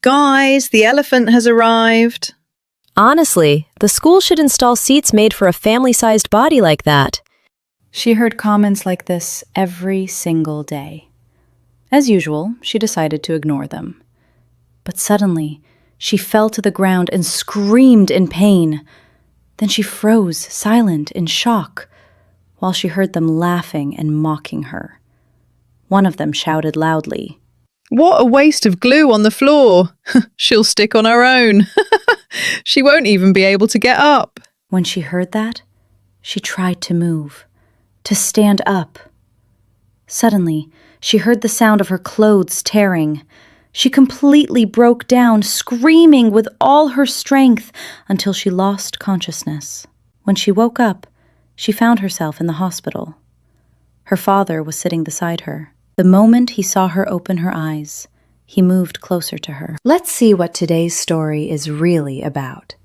guys, the elephant has arrived. Honestly, the school should install seats made for a family-sized body like that. She heard comments like this every single day. As usual, she decided to ignore them. But suddenly, she fell to the ground and screamed in pain. Then she froze, silent, in shock, while she heard them laughing and mocking her. One of them shouted loudly, What a waste of glue on the floor. She'll stick on her own. She won't even be able to get up. When she heard that, she tried to move, to stand up. Suddenly, she heard the sound of her clothes tearing. She completely broke down, screaming with all her strength until she lost consciousness. When she woke up, she found herself in the hospital. Her father was sitting beside her. The moment he saw her open her eyes, he moved closer to her. Let's see what today's story is really about.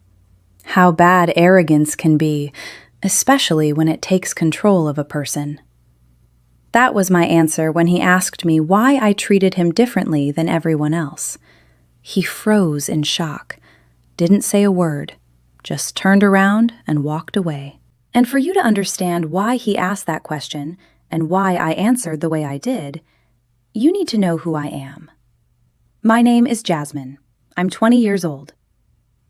How bad arrogance can be, especially when it takes control of a person. That was my answer when he asked me why I treated him differently than everyone else. He froze in shock, didn't say a word, just turned around and walked away. And for you to understand why he asked that question and why I answered the way I did, you need to know who I am. My name is Jasmine. I'm 20 years old.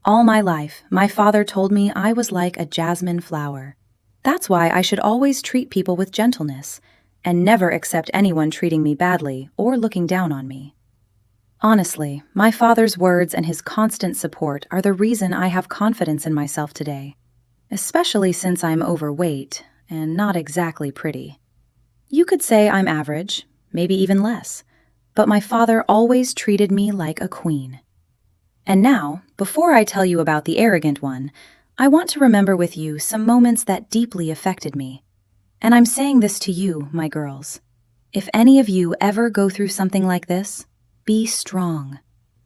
All my life, my father told me I was like a jasmine flower. That's why I should always treat people with gentleness and never accept anyone treating me badly or looking down on me. Honestly, my father's words and his constant support are the reason I have confidence in myself today, especially since I'm overweight and not exactly pretty. You could say I'm average, maybe even less, but my father always treated me like a queen. And now, before I tell you about the arrogant one, I want to remember with you some moments that deeply affected me. And I'm saying this to you, my girls. If any of you ever go through something like this, be strong,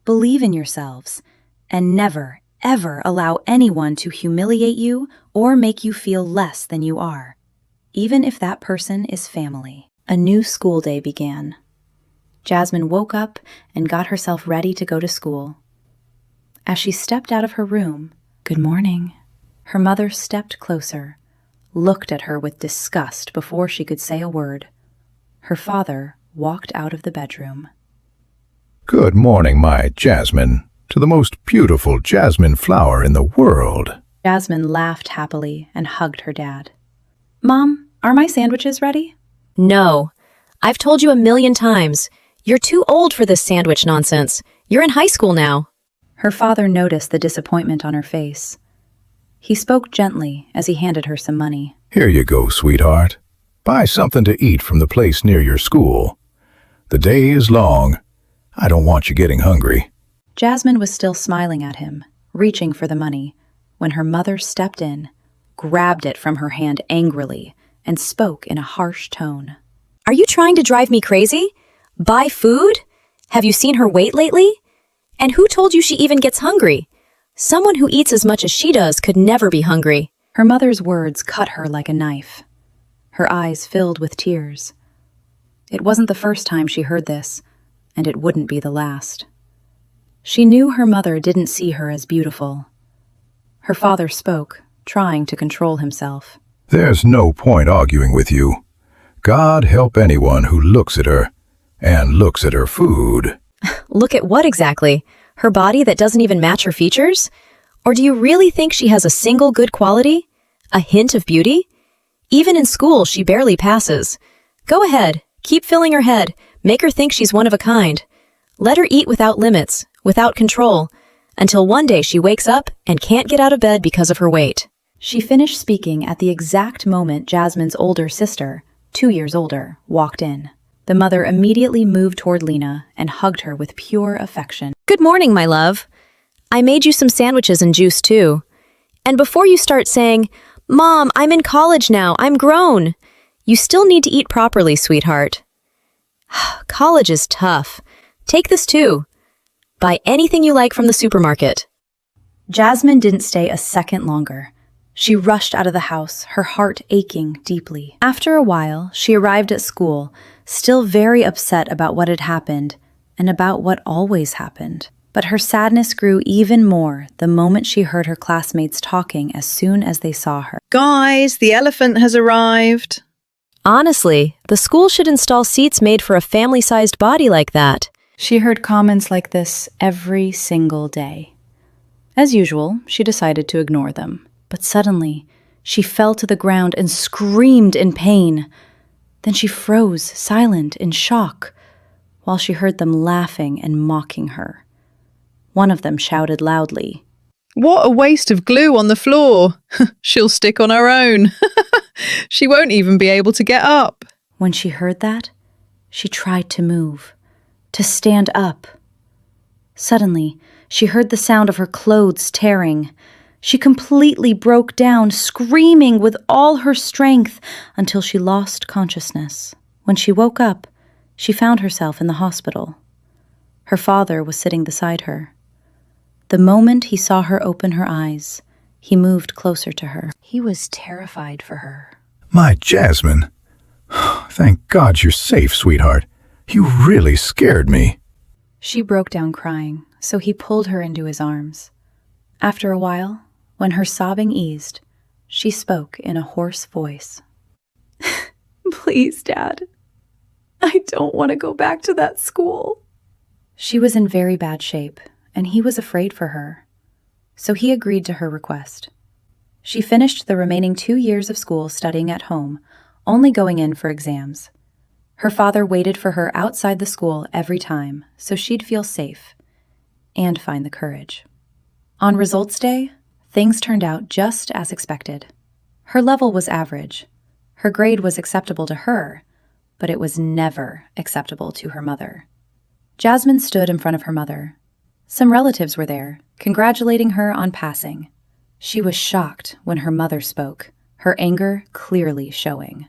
believe in yourselves, and never, ever allow anyone to humiliate you or make you feel less than you are, even if that person is family. A new school day began. Jasmine woke up and got herself ready to go to school. As she stepped out of her room, "Good morning," her mother stepped closer, looked at her with disgust before she could say a word. Her father walked out of the bedroom. Good morning, my Jasmine, to the most beautiful jasmine flower in the world. Jasmine laughed happily and hugged her dad. Mom, are my sandwiches ready? No. I've told you 1,000,000 times. You're too old for this sandwich nonsense. You're in high school now. Her father noticed the disappointment on her face. He spoke gently as he handed her some money. Here you go, sweetheart. Buy something to eat from the place near your school. The day is long. I don't want you getting hungry. Jasmine was still smiling at him, reaching for the money, when her mother stepped in, grabbed it from her hand angrily, and spoke in a harsh tone. Are you trying to drive me crazy? Buy food? Have you seen her weight lately? And who told you she even gets hungry? Someone who eats as much as she does could never be hungry. Her mother's words cut her like a knife. Her eyes filled with tears. It wasn't the first time she heard this, and it wouldn't be the last. She knew her mother didn't see her as beautiful. Her father spoke, trying to control himself. There's no point arguing with you. God help anyone who looks at her, and looks at her food. Look at what exactly? Her body that doesn't even match her features? Or do you really think she has a single good quality? A hint of beauty? Even in school, she barely passes. Go ahead, keep filling her head, make her think she's one of a kind. Let her eat without limits, without control, until one day she wakes up and can't get out of bed because of her weight. She finished speaking at the exact moment Jasmine's older sister, 2 years older, walked in. The mother immediately moved toward Lena and hugged her with pure affection. Good morning, my love. I made you some sandwiches and juice too. And before you start saying, Mom, I'm in college now, I'm grown, you still need to eat properly, sweetheart. College is tough. Take this too. Buy anything you like from the supermarket. Jasmine didn't stay a second longer. She rushed out of the house, her heart aching deeply. After a while, she arrived at school, still very upset about what had happened and about what always happened. But her sadness grew even more the moment she heard her classmates talking as soon as they saw her. Guys, the elephant has arrived. Honestly, the school should install seats made for a family-sized body like that. She heard comments like this every single day. As usual, she decided to ignore them. But suddenly, she fell to the ground and screamed in pain. Then she froze, silent, in shock, while she heard them laughing and mocking her. One of them shouted loudly, What a waste of glue on the floor. She'll stick on her own. She won't even be able to get up. When she heard that, she tried to move, to stand up. Suddenly, she heard the sound of her clothes tearing. She completely broke down, screaming with all her strength until she lost consciousness. When she woke up, she found herself in the hospital. Her father was sitting beside her. The moment he saw her open her eyes, he moved closer to her. He was terrified for her. My Jasmine. Thank God you're safe, sweetheart. You really scared me. She broke down crying, so he pulled her into his arms. After a while, when her sobbing eased, she spoke in a hoarse voice. Please, Dad. I don't want to go back to that school. She was in very bad shape, and he was afraid for her. So he agreed to her request. She finished the remaining 2 years of school studying at home, only going in for exams. Her father waited for her outside the school every time, so she'd feel safe and find the courage. On results day, things turned out just as expected. Her level was average. Her grade was acceptable to her, but it was never acceptable to her mother. Jasmine stood in front of her mother. Some relatives were there, congratulating her on passing. She was shocked when her mother spoke, her anger clearly showing.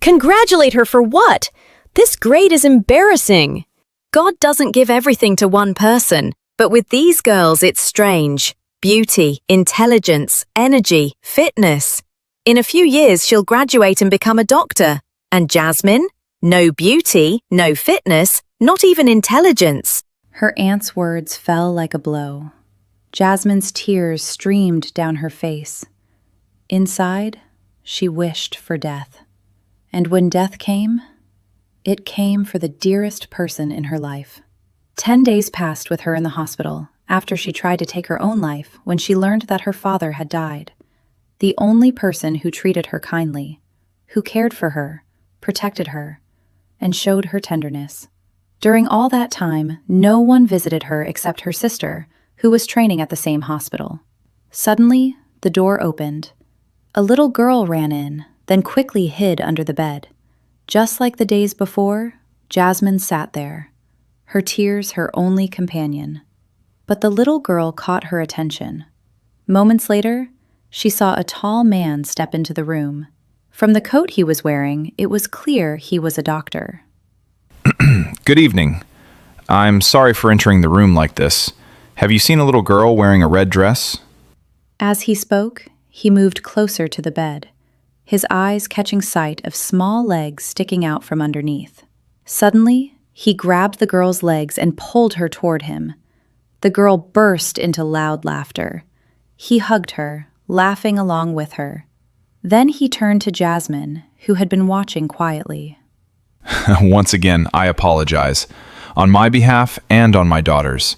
Congratulate her for what? This grade is embarrassing. God doesn't give everything to one person, but with these girls it's strange. Beauty, intelligence, energy, fitness. In a few years she'll graduate and become a doctor. And Jasmine? No beauty, no fitness, not even intelligence. Her aunt's words fell like a blow. Jasmine's tears streamed down her face. Inside, she wished for death. And when death came, it came for the dearest person in her life. 10 days passed with her in the hospital after she tried to take her own life when she learned that her father had died. The only person who treated her kindly, who cared for her, protected her, and showed her tenderness. During all that time, no one visited her except her sister, who was training at the same hospital. Suddenly, the door opened. A little girl ran in, then quickly hid under the bed. Just like the days before, Jasmine sat there, her tears her only companion. But the little girl caught her attention. Moments later, she saw a tall man step into the room. From the coat he was wearing, it was clear he was a doctor. Good evening. I'm sorry for entering the room like this. Have you seen a little girl wearing a red dress? As he spoke, he moved closer to the bed, his eyes catching sight of small legs sticking out from underneath. Suddenly, he grabbed the girl's legs and pulled her toward him. The girl burst into loud laughter. He hugged her, laughing along with her. Then he turned to Jasmine, who had been watching quietly. Once again, I apologize. On my behalf and on my daughter's.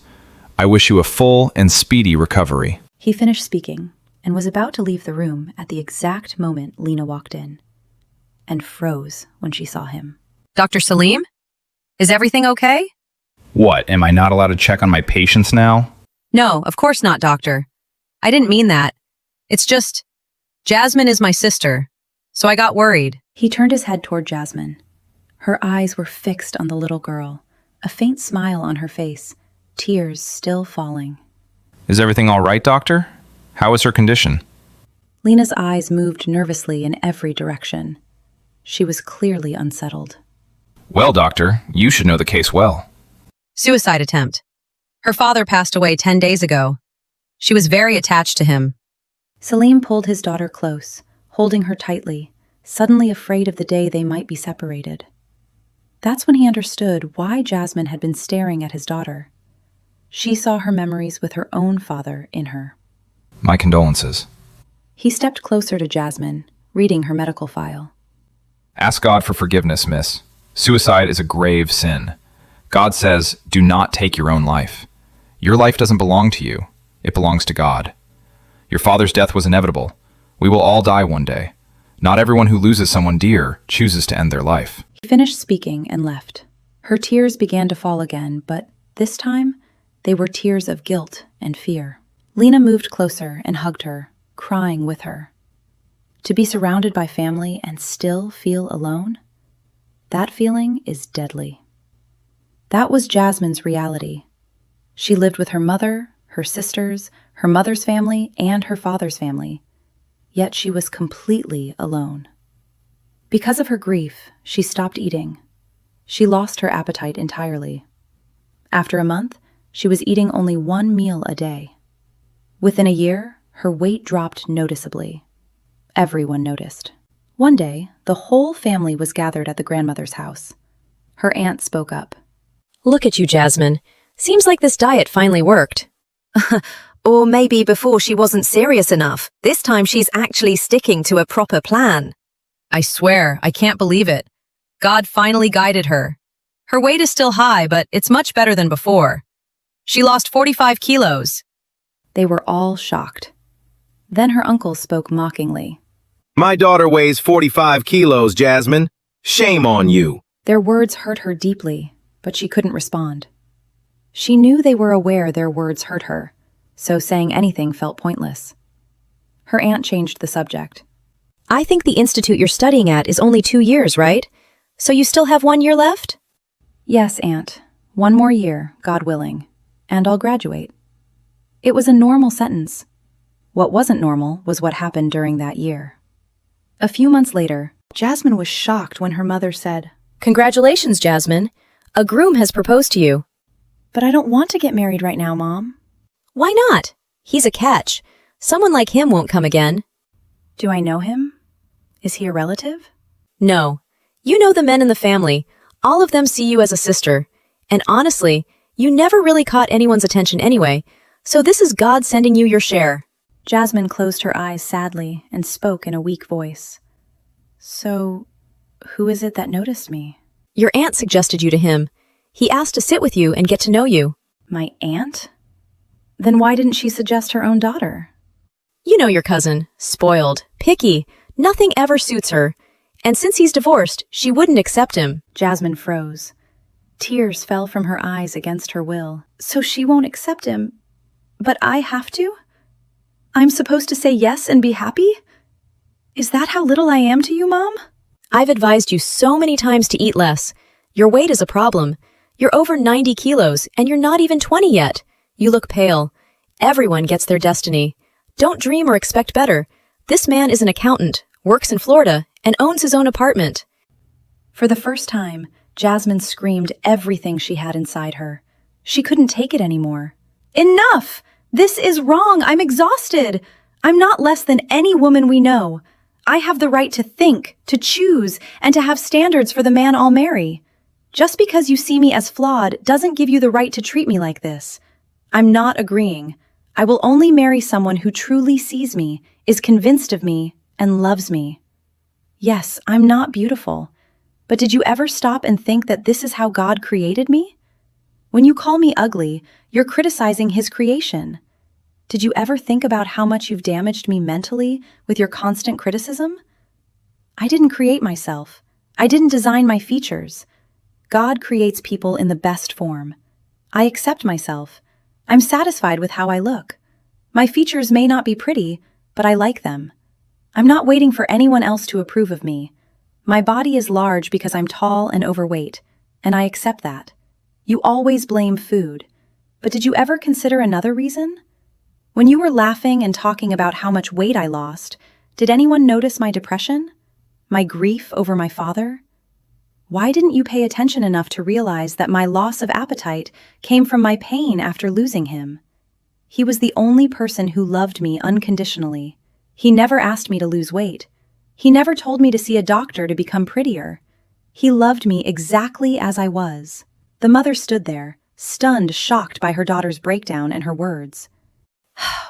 I wish you a full and speedy recovery. He finished speaking and was about to leave the room at the exact moment Lena walked in and froze when she saw him. Dr. Salem? Is everything okay? What, am I not allowed to check on my patients now? No, of course not, doctor. I didn't mean that. It's just, Jasmine is my sister, so I got worried. He turned his head toward Jasmine. Her eyes were fixed on the little girl, a faint smile on her face, tears still falling. Is everything all right, doctor? How is her condition? Lena's eyes moved nervously in every direction. She was clearly unsettled. Well, doctor, you should know the case well. Suicide attempt. Her father passed away 10 days ago. She was very attached to him. Salem pulled his daughter close, holding her tightly, suddenly afraid of the day they might be separated. That's when he understood why Jasmine had been staring at his daughter. She saw her memories with her own father in her. My condolences. He stepped closer to Jasmine, reading her medical file. Ask God for forgiveness, miss. Suicide is a grave sin. God says, do not take your own life. Your life doesn't belong to you. It belongs to God. Your father's death was inevitable. We will all die one day. Not everyone who loses someone dear chooses to end their life. He finished speaking and left. Her tears began to fall again, but this time, they were tears of guilt and fear. Lena moved closer and hugged her, crying with her. To be surrounded by family and still feel alone? That feeling is deadly. That was Jasmine's reality. She lived with her mother, her sisters, her mother's family, and her father's family. Yet she was completely alone. Because of her grief, she stopped eating. She lost her appetite entirely. After a month, she was eating only 1 meal a day. Within a year, her weight dropped noticeably. Everyone noticed. One day, the whole family was gathered at the grandmother's house. Her aunt spoke up. Look at you, Jasmine. Seems like this diet finally worked. Or maybe before she wasn't serious enough. This time she's actually sticking to a proper plan. I swear, I can't believe it. God finally guided her. Her weight is still high, but it's much better than before. She lost 45 kilos. They were all shocked. Then her uncle spoke mockingly. My daughter weighs 45 kilos, Jasmine. Shame on you. Their words hurt her deeply, but she couldn't respond. She knew they were aware their words hurt her, so saying anything felt pointless. Her aunt changed the subject. I think the institute you're studying at is only 2 years, right? So you still have 1 year left? Yes, Aunt. 1 more year, God willing, and I'll graduate. It was a normal sentence. What wasn't normal was what happened during that year. A few months later, Jasmine was shocked when her mother said, Congratulations, Jasmine. A groom has proposed to you. But I don't want to get married right now, Mom. Why not? He's a catch. Someone like him won't come again. Do I know him? Is he a relative? No. You know the men in the family. All of them see you as a sister. And honestly, you never really caught anyone's attention anyway, so this is God sending you your share. Jasmine closed her eyes sadly and spoke in a weak voice. So, who is it that noticed me? Your aunt suggested you to him. He asked to sit with you and get to know you. My aunt? Then why didn't she suggest her own daughter? You know your cousin. Spoiled. Picky. Nothing ever suits her. And since he's divorced, she wouldn't accept him. Jasmine froze. Tears fell from her eyes against her will. So she won't accept him. But I have to? I'm supposed to say yes and be happy? Is that how little I am to you, Mom? I've advised you so many times to eat less. Your weight is a problem. You're over 90 kilos, and you're not even 20 yet. You look pale. Everyone gets their destiny. Don't dream or expect better. This man is an accountant, works in Florida, and owns his own apartment. For the first time, Jasmine screamed everything she had inside her. She couldn't take it anymore. Enough! This is wrong. I'm exhausted. I'm not less than any woman we know. I have the right to think, to choose, and to have standards for the man I'll marry. Just because you see me as flawed doesn't give you the right to treat me like this. I'm not agreeing. I will only marry someone who truly sees me, is convinced of me, and loves me. Yes, I'm not beautiful. But did you ever stop and think that this is how God created me? When you call me ugly, you're criticizing his creation. Did you ever think about how much you've damaged me mentally with your constant criticism? I didn't create myself. I didn't design my features. God creates people in the best form. I accept myself. I'm satisfied with how I look. My features may not be pretty, but I like them. I'm not waiting for anyone else to approve of me. My body is large because I'm tall and overweight, and I accept that. You always blame food. But did you ever consider another reason? When you were laughing and talking about how much weight I lost, did anyone notice my depression? My grief over my father? Why didn't you pay attention enough to realize that my loss of appetite came from my pain after losing him? He was the only person who loved me unconditionally. He never asked me to lose weight. He never told me to see a doctor to become prettier. He loved me exactly as I was. The mother stood there, stunned, shocked by her daughter's breakdown and her words.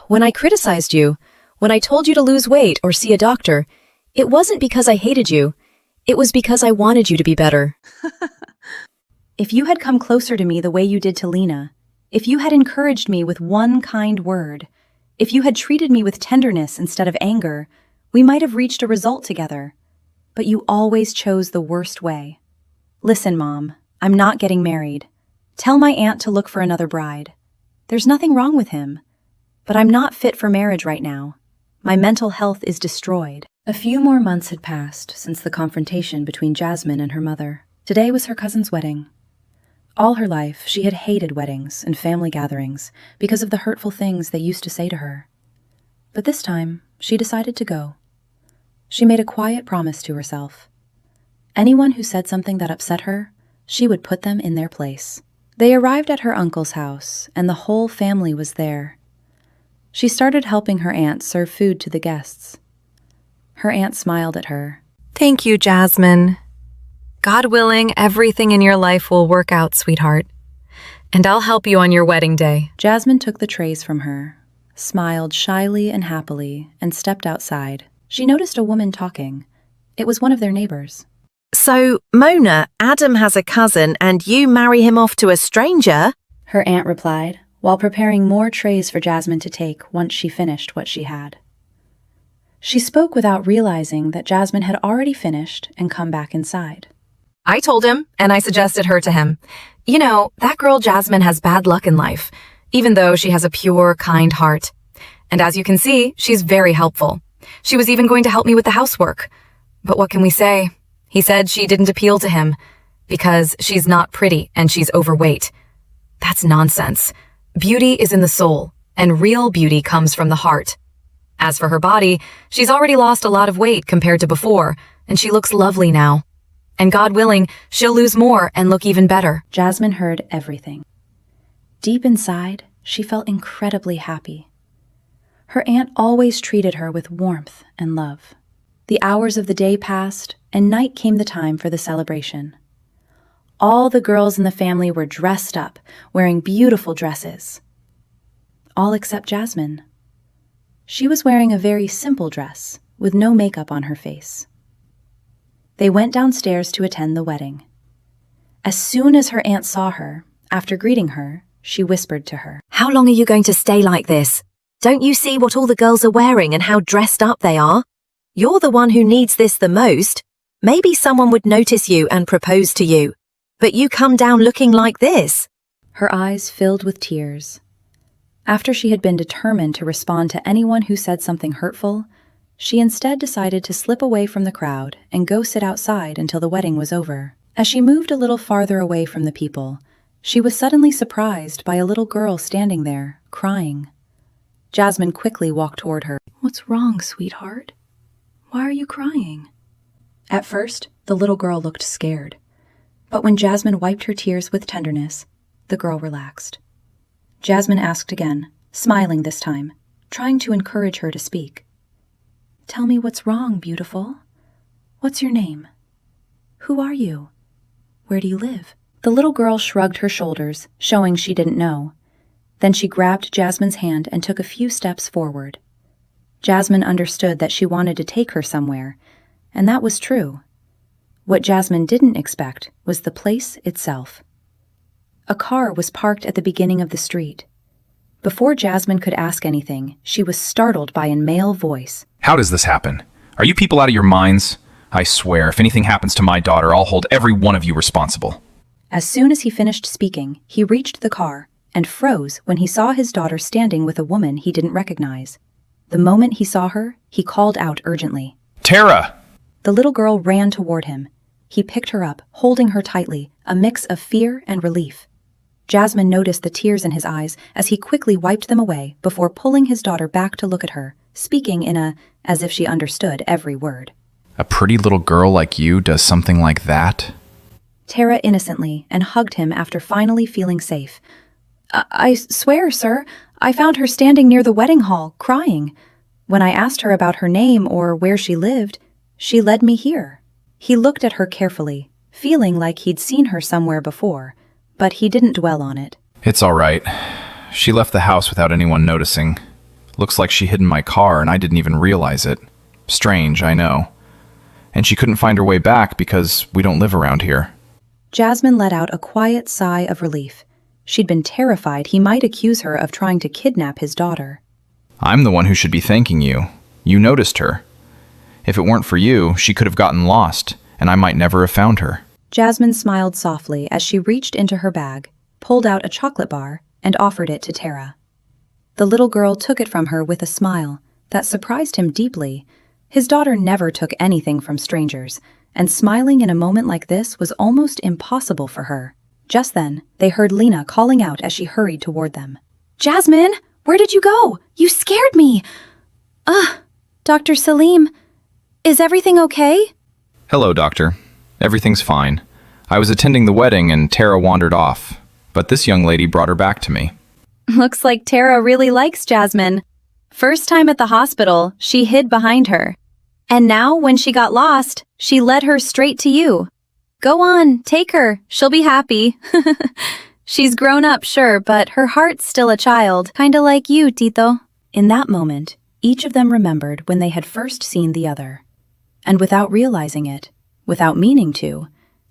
When I criticized you, when I told you to lose weight or see a doctor, it wasn't because I hated you. It was because I wanted you to be better. If you had come closer to me the way you did to Lena, if you had encouraged me with one kind word, if you had treated me with tenderness instead of anger, we might have reached a result together. But you always chose the worst way. Listen, Mom, I'm not getting married. Tell my aunt to look for another bride. There's nothing wrong with him. But I'm not fit for marriage right now. My mental health is destroyed. A few more months had passed since the confrontation between Jasmine and her mother. Today was her cousin's wedding. All her life, she had hated weddings and family gatherings because of the hurtful things they used to say to her. But this time, she decided to go. She made a quiet promise to herself. Anyone who said something that upset her, she would put them in their place. They arrived at her uncle's house, and the whole family was there. She started helping her aunt serve food to the guests. Her aunt smiled at her. Thank you, Jasmine. God willing, everything in your life will work out, sweetheart. And I'll help you on your wedding day. Jasmine took the trays from her, smiled shyly and happily, and stepped outside. She noticed a woman talking. It was one of their neighbors. So, Mona, Adam has a cousin and you marry him off to a stranger? Her aunt replied, while preparing more trays for Jasmine to take once she finished what she had. She spoke without realizing that Jasmine had already finished and come back inside. I told him, and I suggested her to him. You know, that girl Jasmine has bad luck in life, even though she has a pure, kind heart. And as you can see, she's very helpful. She was even going to help me with the housework. But what can we say? He said she didn't appeal to him because she's not pretty and she's overweight. That's nonsense. Beauty is in the soul, and real beauty comes from the heart. As for her body, she's already lost a lot of weight compared to before, and she looks lovely now. And God willing, she'll lose more and look even better. Jasmine heard everything. Deep inside, she felt incredibly happy. Her aunt always treated her with warmth and love. The hours of the day passed, and night came the time for the celebration. All the girls in the family were dressed up, wearing beautiful dresses. All except Jasmine. She was wearing a very simple dress, with no makeup on her face. They went downstairs to attend the wedding. As soon as her aunt saw her, after greeting her, she whispered to her. How long are you going to stay like this? Don't you see what all the girls are wearing and how dressed up they are? You're the one who needs this the most. Maybe someone would notice you and propose to you. But you come down looking like this. Her eyes filled with tears. After she had been determined to respond to anyone who said something hurtful, she instead decided to slip away from the crowd and go sit outside until the wedding was over. As she moved a little farther away from the people, she was suddenly surprised by a little girl standing there, crying. Jasmine quickly walked toward her. "What's wrong, sweetheart? Why are you crying?" At first, the little girl looked scared. But when Jasmine wiped her tears with tenderness, the girl relaxed. Jasmine asked again, smiling this time, trying to encourage her to speak. "Tell me what's wrong, beautiful. What's your name? Who are you? Where do you live?" The little girl shrugged her shoulders, showing she didn't know. Then she grabbed Jasmine's hand and took a few steps forward. Jasmine understood that she wanted to take her somewhere, and that was true. What Jasmine didn't expect was the place itself. A car was parked at the beginning of the street. Before Jasmine could ask anything, she was startled by a male voice. How does this happen? Are you people out of your minds? I swear, if anything happens to my daughter, I'll hold every one of you responsible. As soon as he finished speaking, he reached the car and froze when he saw his daughter standing with a woman he didn't recognize. The moment he saw her, he called out urgently. Tara! The little girl ran toward him. He picked her up, holding her tightly, a mix of fear and relief. Jasmine noticed the tears in his eyes as he quickly wiped them away before pulling his daughter back to look at her, speaking as if she understood every word. A pretty little girl like you does something like that? Tara innocently and hugged him after finally feeling safe. I swear, sir, I found her standing near the wedding hall, crying. When I asked her about her name or where she lived, she led me here. He looked at her carefully, feeling like he'd seen her somewhere before, but he didn't dwell on it. It's all right. She left the house without anyone noticing. Looks like she hid in my car and I didn't even realize it. Strange, I know. And she couldn't find her way back because we don't live around here. Jasmine let out a quiet sigh of relief. She'd been terrified he might accuse her of trying to kidnap his daughter. I'm the one who should be thanking you. You noticed her. If it weren't for you, she could have gotten lost, and I might never have found her. Jasmine smiled softly as she reached into her bag, pulled out a chocolate bar, and offered it to Tara. The little girl took it from her with a smile that surprised him deeply. His daughter never took anything from strangers, and smiling in a moment like this was almost impossible for her. Just then, they heard Lena calling out as she hurried toward them. Jasmine, where did you go? You scared me. Dr. Salem, is everything okay? Hello, Doctor. Everything's fine. I was attending the wedding and Tara wandered off, but this young lady brought her back to me. Looks like Tara really likes Jasmine. First time at the hospital, she hid behind her. And now, when she got lost, she led her straight to you. Go on, take her. She'll be happy. She's grown up, sure, but her heart's still a child. Kinda like you, Tito. In that moment, each of them remembered when they had first seen the other. And without realizing it, without meaning to,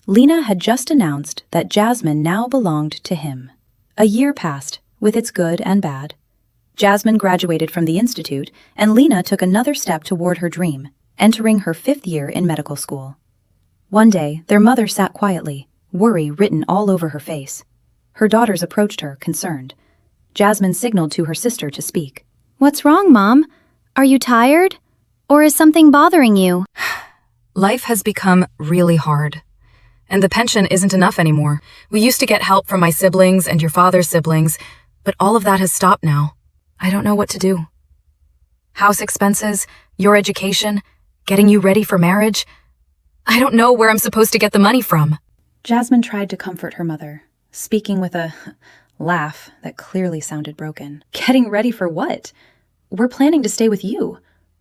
Lena had just announced that Jasmine now belonged to him. A year passed, with its good and bad. Jasmine graduated from the institute, and Lena took another step toward her dream, entering her 5th year in medical school. One day, their mother sat quietly, worry written all over her face. Her daughters approached her, concerned. Jasmine signaled to her sister to speak. What's wrong, Mom? Are you tired? Or is something bothering you? Life has become really hard. And the pension isn't enough anymore. We used to get help from my siblings and your father's siblings, but all of that has stopped now. I don't know what to do. House expenses, your education, getting you ready for marriage. I don't know where I'm supposed to get the money from. Jasmine tried to comfort her mother, speaking with a laugh that clearly sounded broken. Getting ready for what? We're planning to stay with you.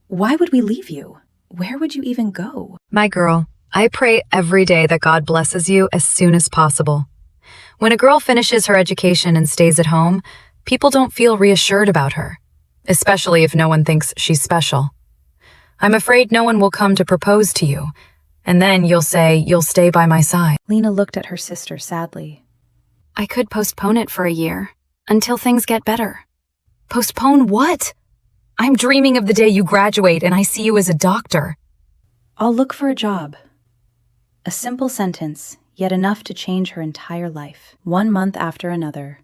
Why would we leave you? Where would you even go? My girl, I pray every day that God blesses you as soon as possible. When a girl finishes her education and stays at home, people don't feel reassured about her, especially if no one thinks she's special. I'm afraid no one will come to propose to you, and then you'll say you'll stay by my side. Lena looked at her sister sadly. I could postpone it for a year, until things get better. Postpone what? I'm dreaming of the day you graduate and I see you as a doctor. I'll look for a job. A simple sentence, yet enough to change her entire life. 1 month after another.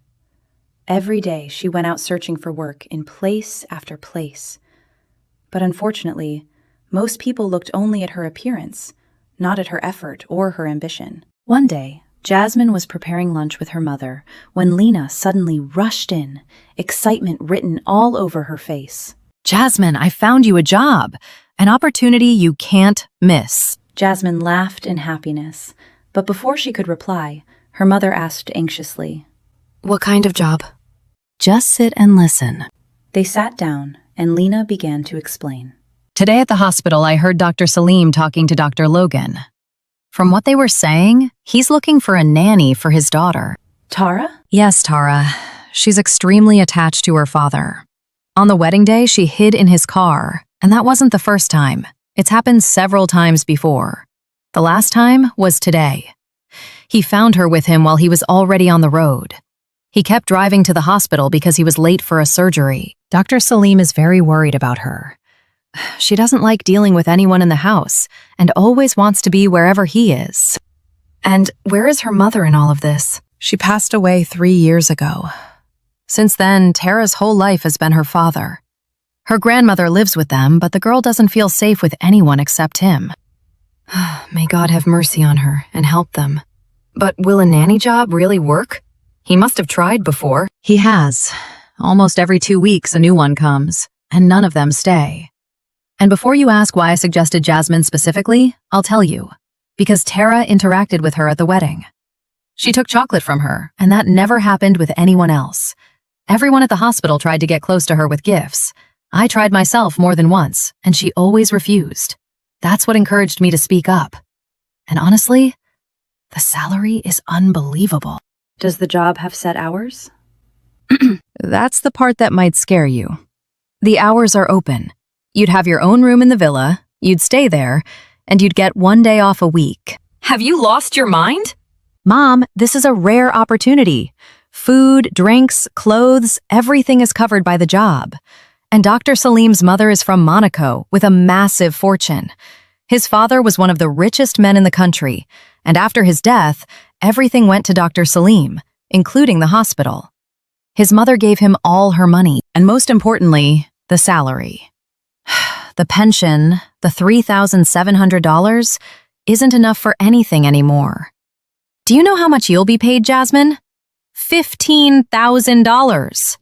Every day she went out searching for work in place after place. But unfortunately, most people looked only at her appearance, not at her effort or her ambition. One day, Jasmine was preparing lunch with her mother when Lena suddenly rushed in, excitement written all over her face. Jasmine, I found you a job. An opportunity you can't miss. Jasmine laughed in happiness, but before she could reply, her mother asked anxiously, What kind of job? Just sit and listen. They sat down, and Lena began to explain. Today at the hospital, I heard Dr. Salem talking to Dr. Logan. From what they were saying, he's looking for a nanny for his daughter. Tara? Yes, Tara. She's extremely attached to her father. On the wedding day, she hid in his car, and that wasn't the first time. It's happened several times before. The last time was today. He found her with him while he was already on the road. He kept driving to the hospital because he was late for a surgery. Dr. Salem is very worried about her. She doesn't like dealing with anyone in the house and always wants to be wherever he is. And where is her mother in all of this? She passed away 3 years ago. Since then, Tara's whole life has been her father. Her grandmother lives with them, but the girl doesn't feel safe with anyone except him. May God have mercy on her and help them. But will a nanny job really work? He must have tried before. He has. Almost every 2 weeks a new one comes, and none of them stay. And before you ask why I suggested Jasmine specifically, I'll tell you. Because Tara interacted with her at the wedding. She took chocolate from her, and that never happened with anyone else. Everyone at the hospital tried to get close to her with gifts. I tried myself more than once, and she always refused. That's what encouraged me to speak up. And honestly, the salary is unbelievable. Does the job have set hours? That's the part that might scare you. The hours are open. You'd have your own room in the villa, you'd stay there, and you'd get 1 day off a week. Have you lost your mind? Mom, this is a rare opportunity. Food, drinks, clothes, everything is covered by the job. And Dr. Salim's mother is from Monaco with a massive fortune. His father was one of the richest men in the country, and after his death, everything went to Dr. Salim, including the hospital. His mother gave him all her money, and most importantly, the salary. The pension, the $3,700, isn't enough for anything anymore. Do you know how much you'll be paid, Jasmine? $15,000.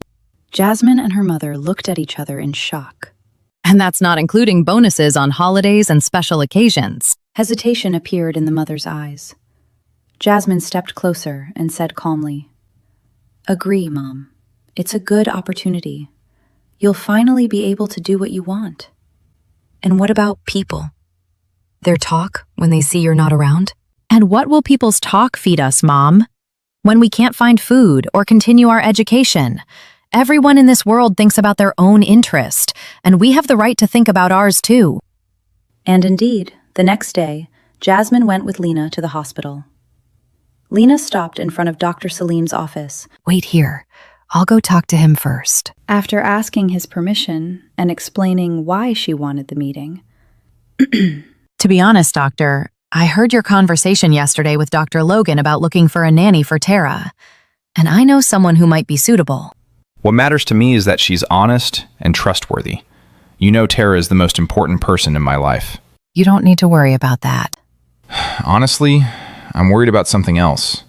Jasmine and her mother looked at each other in shock. And that's not including bonuses on holidays and special occasions. Hesitation appeared in the mother's eyes. Jasmine stepped closer and said calmly, "Agree, Mom. It's a good opportunity. You'll finally be able to do what you want." And what about people? Their talk when they see you're not around? And what will people's talk feed us, Mom? When we can't find food or continue our education? Everyone in this world thinks about their own interest, and we have the right to think about ours too. And indeed, the next day, Jasmine went with Lena to the hospital. Lena stopped in front of Dr. Salim's office. Wait here. I'll go talk to him first. After asking his permission and explaining why she wanted the meeting. To be honest, Doctor, I heard your conversation yesterday with Dr. Logan about looking for a nanny for Tara, and I know someone who might be suitable. What matters to me is that she's honest and trustworthy. You know Tara is the most important person in my life. You don't need to worry about that. Honestly, I'm worried about something else.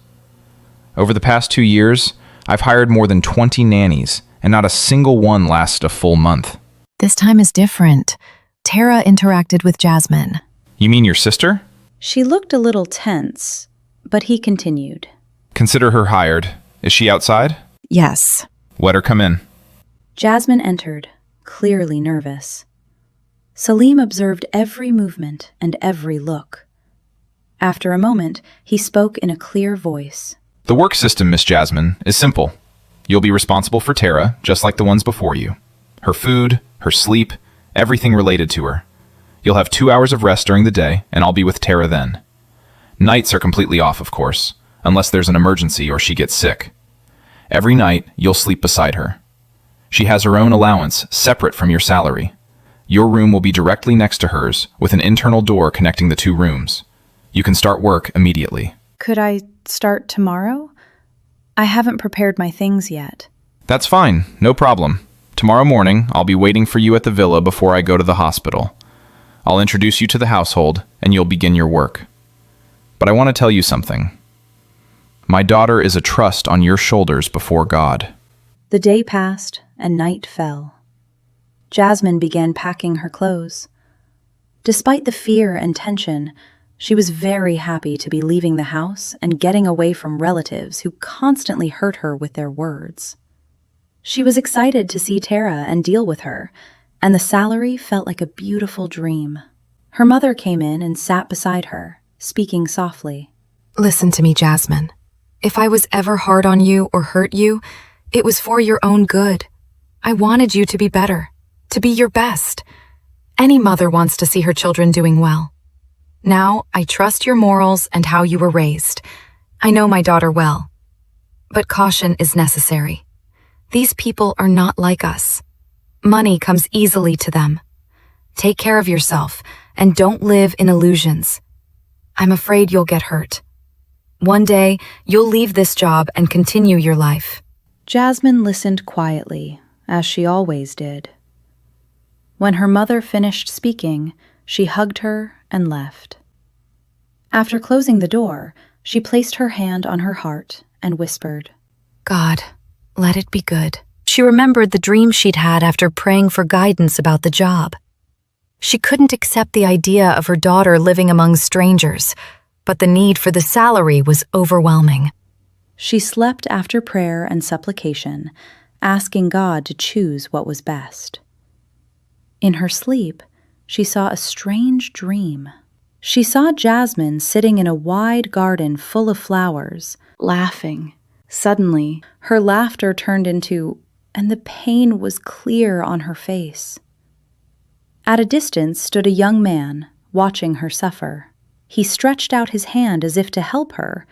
Over the past 2 years, I've hired more than 20 nannies, and not a single one lasted a full month. This time is different. Tara interacted with Jasmine. You mean your sister? She looked a little tense, but he continued. Consider her hired. Is she outside? Yes. Let her come in. Jasmine entered, clearly nervous. Salim observed every movement and every look. After a moment, he spoke in a clear voice. The work system, Miss Jasmine, is simple. You'll be responsible for Tara, just like the ones before you. Her food, her sleep, everything related to her. You'll have 2 hours of rest during the day, and I'll be with Tara then. Nights are completely off, of course, unless there's an emergency or she gets sick. Every night, you'll sleep beside her. She has her own allowance, separate from your salary. Your room will be directly next to hers, with an internal door connecting the 2 rooms. You can start work immediately. Could I start tomorrow? I haven't prepared my things yet. That's fine, no problem. Tomorrow morning, I'll be waiting for you at the villa before I go to the hospital. I'll introduce you to the household, and you'll begin your work. But I want to tell you something. My daughter is a trust on your shoulders before God. The day passed, and night fell. Jasmine began packing her clothes. Despite the fear and tension, she was very happy to be leaving the house and getting away from relatives who constantly hurt her with their words. She was excited to see Tara and deal with her, and the salary felt like a beautiful dream. Her mother came in and sat beside her, speaking softly. Listen to me, Jasmine. If I was ever hard on you or hurt you, it was for your own good. I wanted you to be better, to be your best. Any mother wants to see her children doing well. Now, I trust your morals and how you were raised. I know my daughter well. But caution is necessary. These people are not like us. Money comes easily to them. Take care of yourself and don't live in illusions. I'm afraid you'll get hurt. One day, you'll leave this job and continue your life. Jasmine listened quietly, as she always did. When her mother finished speaking, she hugged her and left. After closing the door, she placed her hand on her heart and whispered, God, let it be good. She remembered the dream she'd had after praying for guidance about the job. She couldn't accept the idea of her daughter living among strangers, but the need for the salary was overwhelming. She slept after prayer and supplication, asking God to choose what was best. In her sleep, she saw a strange dream. She saw Jasmine sitting in a wide garden full of flowers, laughing, Suddenly, her laughter turned into, and the pain was clear on her face. At a distance stood a young man, watching her suffer. He stretched out his hand as if to help her,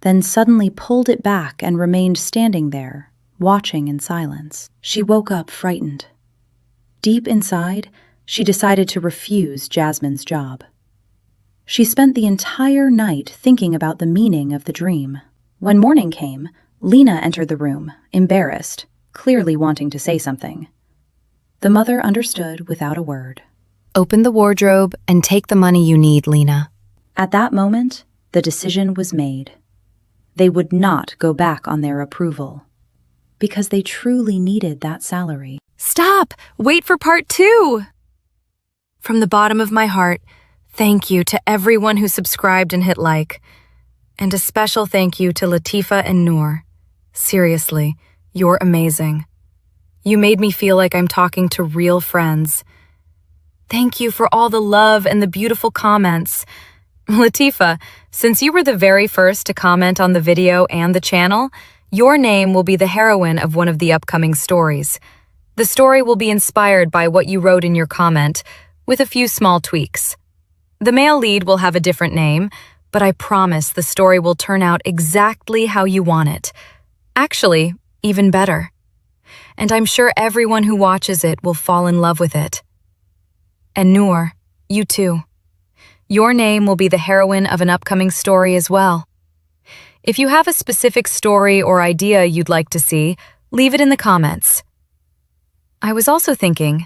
then suddenly pulled it back and remained standing there, watching in silence. She woke up frightened. Deep inside, she decided to refuse Jasmine's job. She spent the entire night thinking about the meaning of the dream. When morning came, Lena entered the room, embarrassed, clearly wanting to say something. The mother understood without a word. Open the wardrobe and take the money you need, Lena. At that moment, the decision was made. They would not go back on their approval, because they truly needed that salary. Stop! Wait for part 2! From the bottom of my heart, thank you to everyone who subscribed and hit like. And a special thank you to Latifa and Noor. Seriously, you're amazing. You made me feel like I'm talking to real friends. Thank you for all the love and the beautiful comments. Latifa, since you were the very first to comment on the video and the channel, your name will be the heroine of one of the upcoming stories. The story will be inspired by what you wrote in your comment, with a few small tweaks. The male lead will have a different name, but I promise the story will turn out exactly how you want it. Actually, even better. And I'm sure everyone who watches it will fall in love with it. And Noor, you too. Your name will be the heroine of an upcoming story as well. If you have a specific story or idea you'd like to see, leave it in the comments. I was also thinking,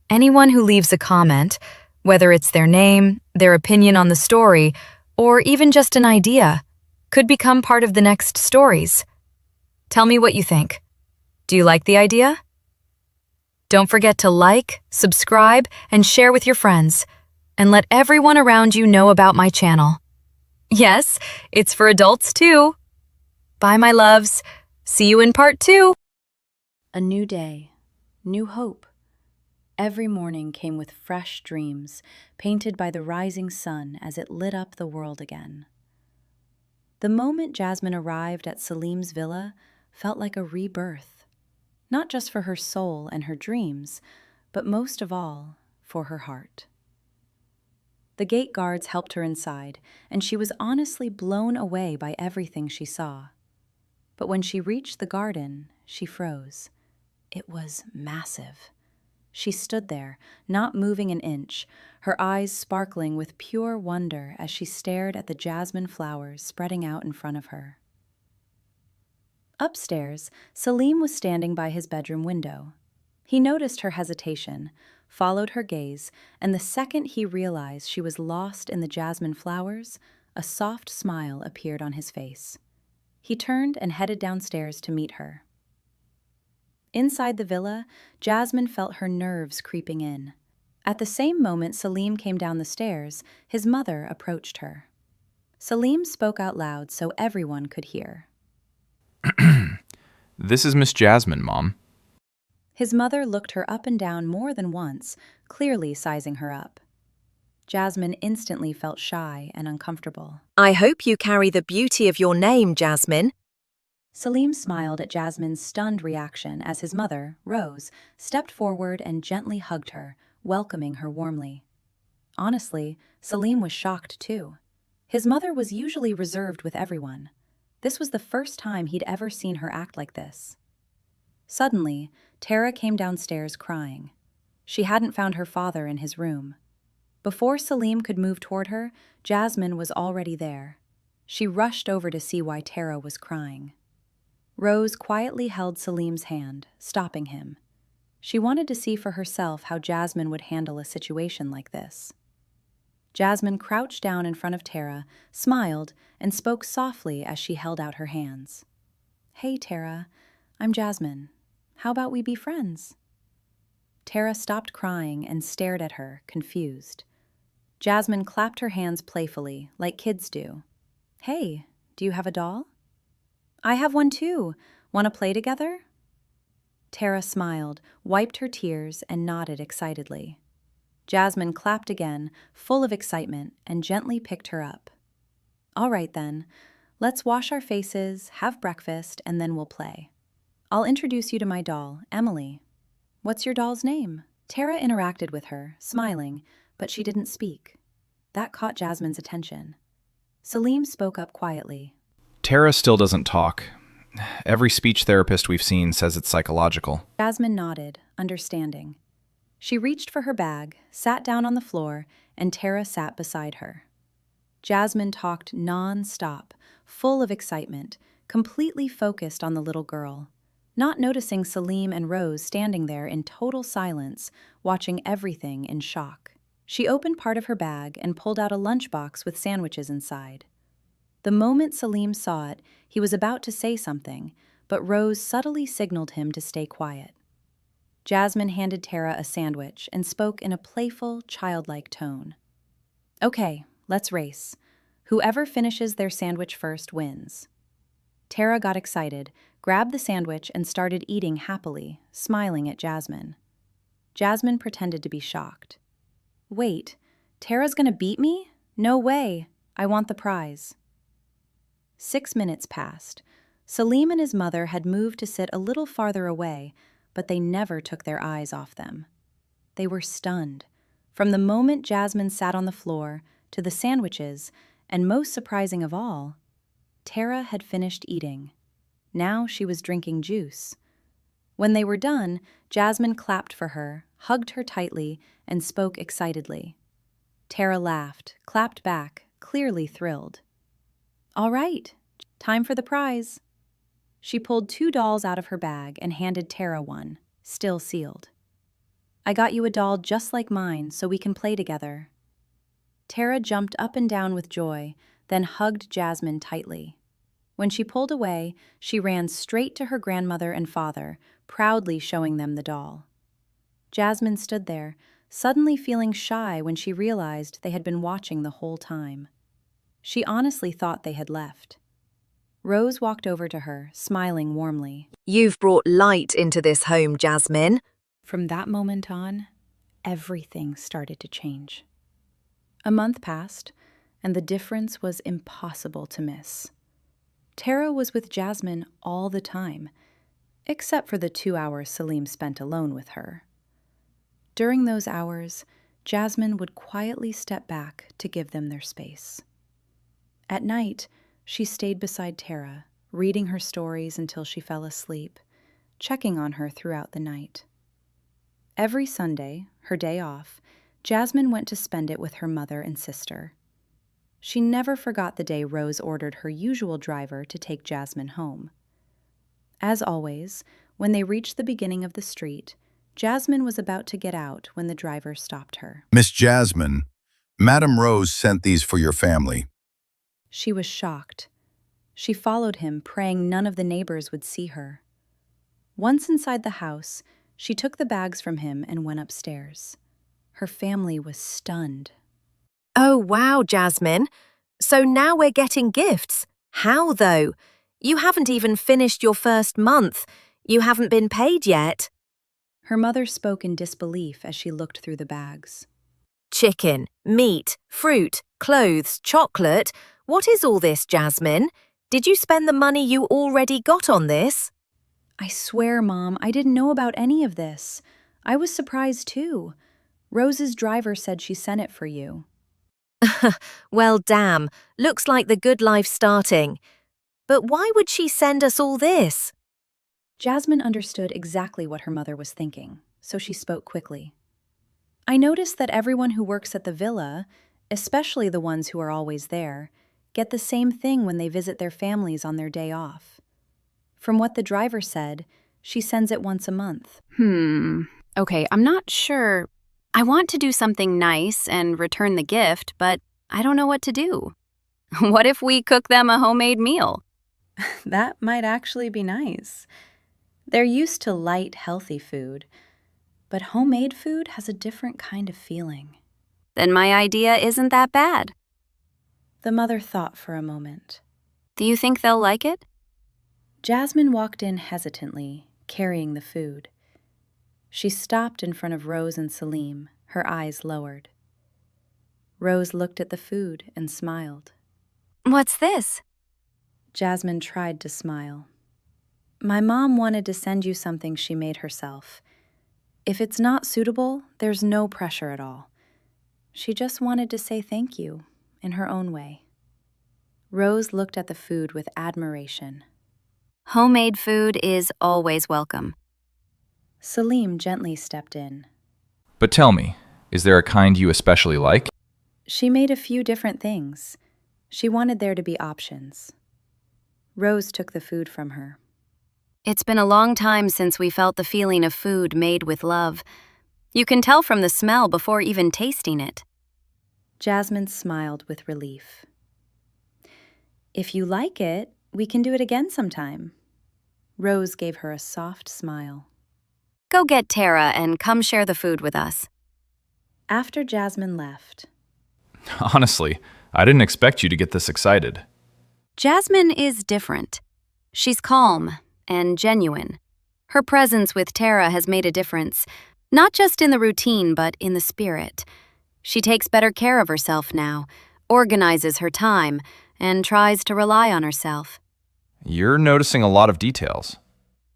anyone who leaves a comment, whether it's their name, their opinion on the story, or even just an idea, could become part of the next stories. Tell me what you think. Do you like the idea? Don't forget to like, subscribe, and share with your friends, and let everyone around you know about my channel. Yes, it's for adults too. Bye, my loves. See you in part 2. A new day, new hope. Every morning came with fresh dreams, painted by the rising sun as it lit up the world again. The moment Jasmine arrived at Salim's villa felt like a rebirth, not just for her soul and her dreams, but most of all, for her heart. The gate guards helped her inside, and she was honestly blown away by everything she saw. But when she reached the garden, she froze. It was massive. She stood there, not moving an inch, her eyes sparkling with pure wonder as she stared at the jasmine flowers spreading out in front of her. Upstairs, Salim was standing by his bedroom window. He noticed her hesitation, followed her gaze, and the second he realized she was lost in the jasmine flowers, a soft smile appeared on his face. He turned and headed downstairs to meet her. Inside the villa, Jasmine felt her nerves creeping in. At the same moment Salim came down the stairs, his mother approached her. Salim spoke out loud so everyone could hear. This is Miss Jasmine, Mom. His mother looked her up and down more than once, clearly sizing her up. Jasmine instantly felt shy and uncomfortable. I hope you carry the beauty of your name, Jasmine. Salim smiled at Jasmine's stunned reaction as his mother, Rose, stepped forward and gently hugged her, welcoming her warmly. Honestly, Salim was shocked too. His mother was usually reserved with everyone. This was the first time he'd ever seen her act like this. Suddenly, Tara came downstairs crying. She hadn't found her father in his room. Before Salim could move toward her, Jasmine was already there. She rushed over to see why Tara was crying. Rose quietly held Salim's hand, stopping him. She wanted to see for herself how Jasmine would handle a situation like this. Jasmine crouched down in front of Tara, smiled, and spoke softly as she held out her hands. "Hey, Tara, I'm Jasmine. How about we be friends?" Tara stopped crying and stared at her, confused. Jasmine clapped her hands playfully, like kids do. "Hey, do you have a doll?" "I have one too. Want to play together?" Tara smiled, wiped her tears, and nodded excitedly. Jasmine clapped again, full of excitement, and gently picked her up. "All right then, Let's wash our faces, have breakfast, and then we'll play. I'll introduce you to my doll, Emily. What's your doll's name? Tara interacted with her, smiling, but she didn't speak. That caught Jasmine's attention. Salem spoke up quietly. Tara still doesn't talk. Every speech therapist we've seen says it's psychological. Jasmine nodded, understanding. She reached for her bag, sat down on the floor, and Tara sat beside her. Jasmine talked non-stop, full of excitement, completely focused on the little girl, not noticing Salem and Rose standing there in total silence, watching everything in shock. She opened part of her bag and pulled out a lunchbox with sandwiches inside. The moment Salem saw it, he was about to say something, but Rose subtly signaled him to stay quiet. Jasmine handed Tara a sandwich and spoke in a playful, childlike tone. Okay, let's race. Whoever finishes their sandwich first wins. Tara got excited, grabbed the sandwich, and started eating happily, smiling at Jasmine. Jasmine pretended to be shocked. Wait, Tara's gonna beat me? No way. I want the prize. 6 minutes passed. Salem and his mother had moved to sit a little farther away, but they never took their eyes off them. They were stunned. From the moment Jasmine sat on the floor, to the sandwiches, and most surprising of all, Tara had finished eating. Now she was drinking juice. When they were done, Jasmine clapped for her, hugged her tightly, and spoke excitedly. Tara laughed, clapped back, clearly thrilled. All right, time for the prize. She pulled 2 dolls out of her bag and handed Tara one, still sealed. I got you a doll just like mine so we can play together. Tara jumped up and down with joy, then hugged Jasmine tightly. When she pulled away, she ran straight to her grandmother and father, proudly showing them the doll. Jasmine stood there, suddenly feeling shy when she realized they had been watching the whole time. She honestly thought they had left. Rose walked over to her, smiling warmly. You've brought light into this home, Jasmine. From that moment on, everything started to change. A month passed, and the difference was impossible to miss. Tara was with Jasmine all the time, except for the 2 hours Salem spent alone with her. During those hours, Jasmine would quietly step back to give them their space. At night, she stayed beside Tara, reading her stories until she fell asleep, checking on her throughout the night. Every Sunday, her day off, Jasmine went to spend it with her mother and sister. She never forgot the day Rose ordered her usual driver to take Jasmine home. As always, when they reached the beginning of the street, Jasmine was about to get out when the driver stopped her. Miss Jasmine, Madam Rose sent these for your family. She was shocked. She followed him, praying none of the neighbors would see her. Once inside the house, she took the bags from him and went upstairs. Her family was stunned. Oh, wow, Jasmine. So now we're getting gifts. How, though? You haven't even finished your first month. You haven't been paid yet. Her mother spoke in disbelief as she looked through the bags. Chicken, meat, fruit, clothes, chocolate. What is all this, Jasmine? Did you spend the money you already got on this? I swear, Mom, I didn't know about any of this. I was surprised, too. Rose's driver said she sent it for you. Well, damn. Looks like the good life's starting. But why would she send us all this? Jasmine understood exactly what her mother was thinking, so she spoke quickly. I noticed that everyone who works at the villa, especially the ones who are always there, get the same thing when they visit their families on their day off. From what the driver said, she sends it once a month. Okay, I'm not sure. I want to do something nice and return the gift, but I don't know what to do. What if we cook them a homemade meal? That might actually be nice. They're used to light, healthy food, but homemade food has a different kind of feeling. Then my idea isn't that bad. The mother thought for a moment. Do you think they'll like it? Jasmine walked in hesitantly, carrying the food. She stopped in front of Rose and Salem, her eyes lowered. Rose looked at the food and smiled. What's this? Jasmine tried to smile. My mom wanted to send you something she made herself. If it's not suitable, there's no pressure at all. She just wanted to say thank you in her own way. Rose looked at the food with admiration. Homemade food is always welcome. Salem gently stepped in. But tell me, is there a kind you especially like? She made a few different things. She wanted there to be options. Rose took the food from her. It's been a long time since we felt the feeling of food made with love. You can tell from the smell before even tasting it. Jasmine smiled with relief. If you like it, we can do it again sometime. Rose gave her a soft smile. Go get Tara and come share the food with us. After Jasmine left, Honestly, I didn't expect you to get this excited. Jasmine is different. She's calm and genuine. Her presence with Tara has made a difference, not just in the routine, but in the spirit. She takes better care of herself now, organizes her time, and tries to rely on herself. You're noticing a lot of details.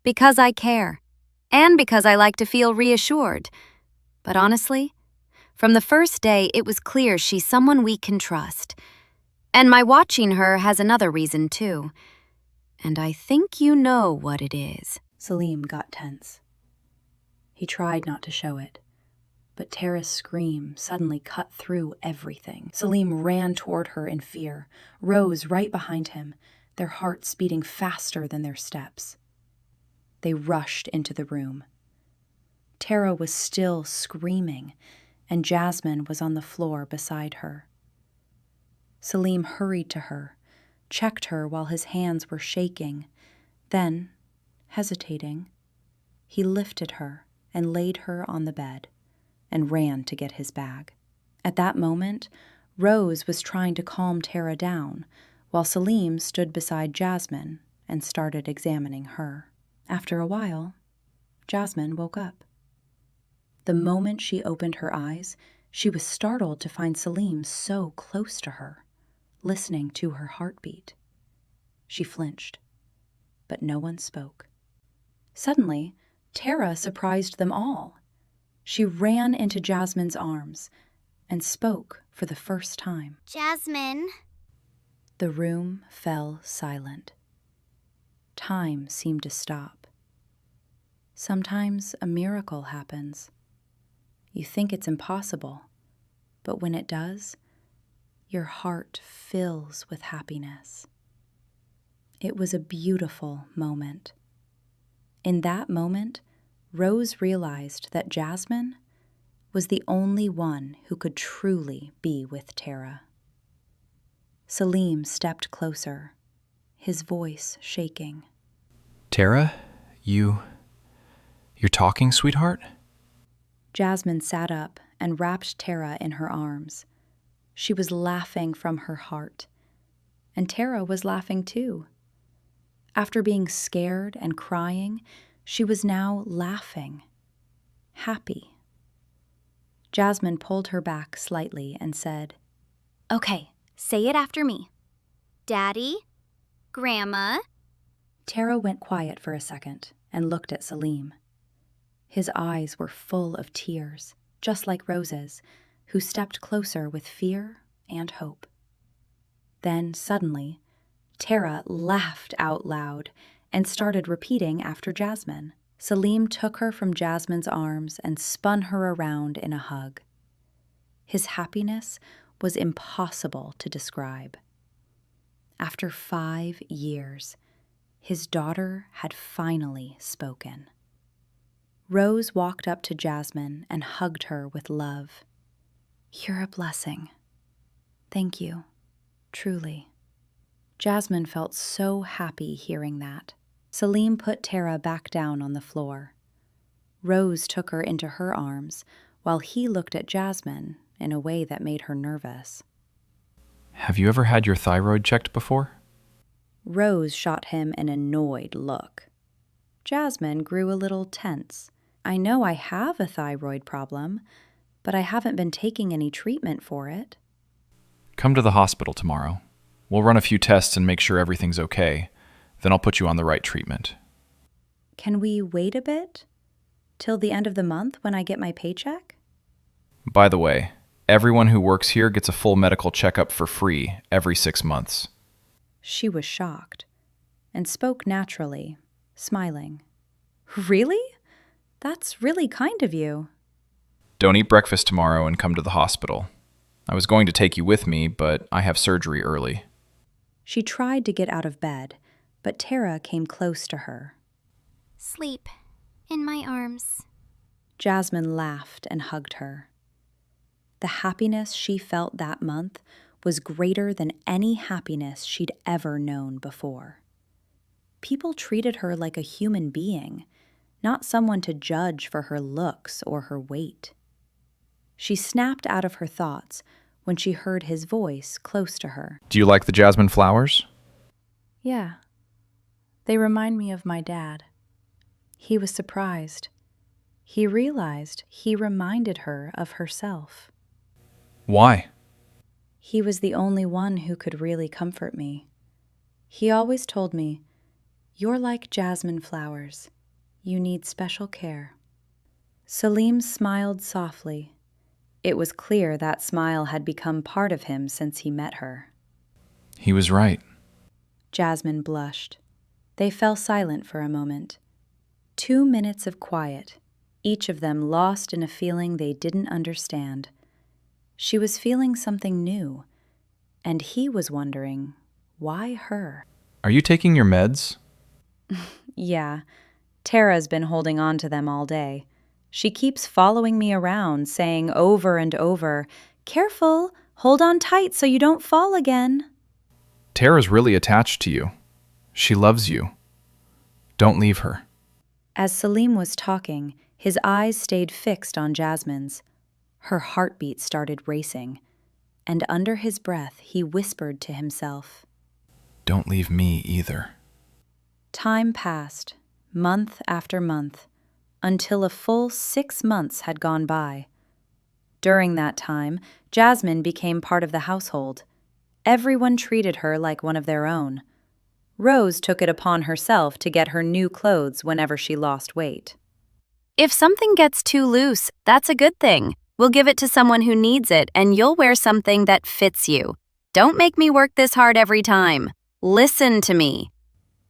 Because I care, and because I like to feel reassured. But honestly, from the first day, it was clear she's someone we can trust. And my watching her has another reason, too. And I think you know what it is. Salem got tense. He tried not to show it, but Tara's scream suddenly cut through everything. Salem ran toward her in fear, Rose right behind him, their hearts beating faster than their steps. They rushed into the room. Tara was still screaming, and Jasmine was on the floor beside her. Salem hurried to her, checked her while his hands were shaking. Then, hesitating, he lifted her and laid her on the bed and ran to get his bag. At that moment, Rose was trying to calm Tara down, while Salem stood beside Jasmine and started examining her. After a while, Jasmine woke up. The moment she opened her eyes, she was startled to find Salem so close to her, listening to her heartbeat. She flinched, but no one spoke. Suddenly, Tara surprised them all. She ran into Jasmine's arms and spoke for the first time. Jasmine. The room fell silent. Time seemed to stop. Sometimes a miracle happens. You think it's impossible, but when it does, your heart fills with happiness. It was a beautiful moment. In that moment, Rose realized that Jasmine was the only one who could truly be with Tara. Salem stepped closer, his voice shaking. Tara, you're talking, sweetheart? Jasmine sat up and wrapped Tara in her arms. She was laughing from her heart, and Tara was laughing too. After being scared and crying, she was now laughing, happy. Jasmine pulled her back slightly and said, Okay, say it after me. Daddy, Grandma. Tara went quiet for a second and looked at Salem. His eyes were full of tears, just like Rose's, who stepped closer with fear and hope. Then, suddenly, Tara laughed out loud and started repeating after Jasmine. Salem took her from Jasmine's arms and spun her around in a hug. His happiness was impossible to describe. After 5 years, his daughter had finally spoken. Rose walked up to Jasmine and hugged her with love. You're a blessing. Thank you, truly. Jasmine felt so happy hearing that. Salem put Tara back down on the floor. Rose took her into her arms while he looked at Jasmine in a way that made her nervous. Have you ever had your thyroid checked before? Rose shot him an annoyed look. Jasmine grew a little tense. I know I have a thyroid problem, but I haven't been taking any treatment for it. Come to the hospital tomorrow. We'll run a few tests and make sure everything's okay. Then I'll put you on the right treatment. Can we wait a bit? Till the end of the month when I get my paycheck? By the way, everyone who works here gets a full medical checkup for free every 6 months. She was shocked and spoke naturally, smiling. Really? That's really kind of you. Don't eat breakfast tomorrow and come to the hospital. I was going to take you with me, but I have surgery early. She tried to get out of bed, but Tara came close to her. Sleep in my arms. Jasmine laughed and hugged her. The happiness she felt that month was greater than any happiness she'd ever known before. People treated her like a human being, not someone to judge for her looks or her weight. She snapped out of her thoughts when she heard his voice close to her. Do you like the jasmine flowers? Yeah. They remind me of my dad. He was surprised. He realized he reminded her of herself. Why? He was the only one who could really comfort me. He always told me, "You're like jasmine flowers. You need special care." Salem smiled softly. It was clear that smile had become part of him since he met her. He was right. Jasmine blushed. They fell silent for a moment. 2 minutes of quiet, each of them lost in a feeling they didn't understand. She was feeling something new, and he was wondering, why her? Are you taking your meds? Yeah, Tara's been holding on to them all day. She keeps following me around, saying over and over, "Careful, hold on tight so you don't fall again." Tara's really attached to you. She loves you. Don't leave her. As Salem was talking, his eyes stayed fixed on Jasmine's. Her heartbeat started racing, and under his breath he whispered to himself, Don't leave me either. Time passed, month after month, until a full 6 months had gone by. During that time, Jasmine became part of the household. Everyone treated her like one of their own. Rose took it upon herself to get her new clothes whenever she lost weight. If something gets too loose, that's a good thing. We'll give it to someone who needs it, and you'll wear something that fits you. Don't make me work this hard every time. Listen to me.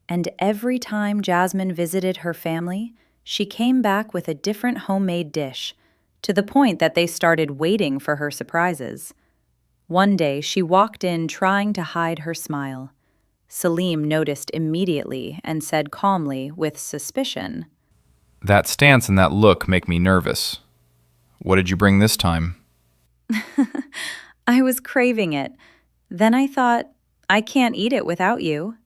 And every time Jasmine visited her family, she came back with a different homemade dish, to the point that they started waiting for her surprises. One day, she walked in trying to hide her smile. Salem noticed immediately and said calmly, with suspicion, That stance and that look make me nervous. What did you bring this time? I was craving it. Then I thought, I can't eat it without you.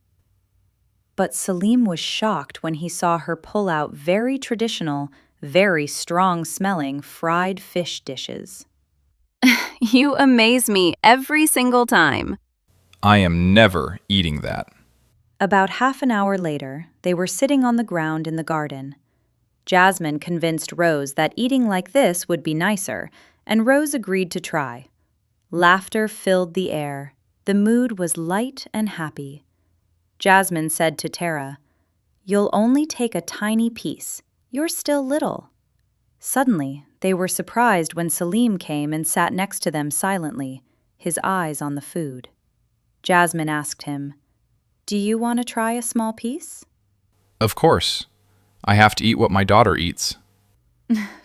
But Salem was shocked when he saw her pull out very traditional, very strong-smelling fried fish dishes. You amaze me every single time. I am never eating that. About half an hour later, they were sitting on the ground in the garden. Jasmine convinced Rose that eating like this would be nicer, and Rose agreed to try. Laughter filled the air. The mood was light and happy. Jasmine said to Tara, "You'll only take a tiny piece. You're still little." Suddenly, they were surprised when Salem came and sat next to them silently, his eyes on the food. Jasmine asked him, "Do you want to try a small piece?" Of course. I have to eat what my daughter eats.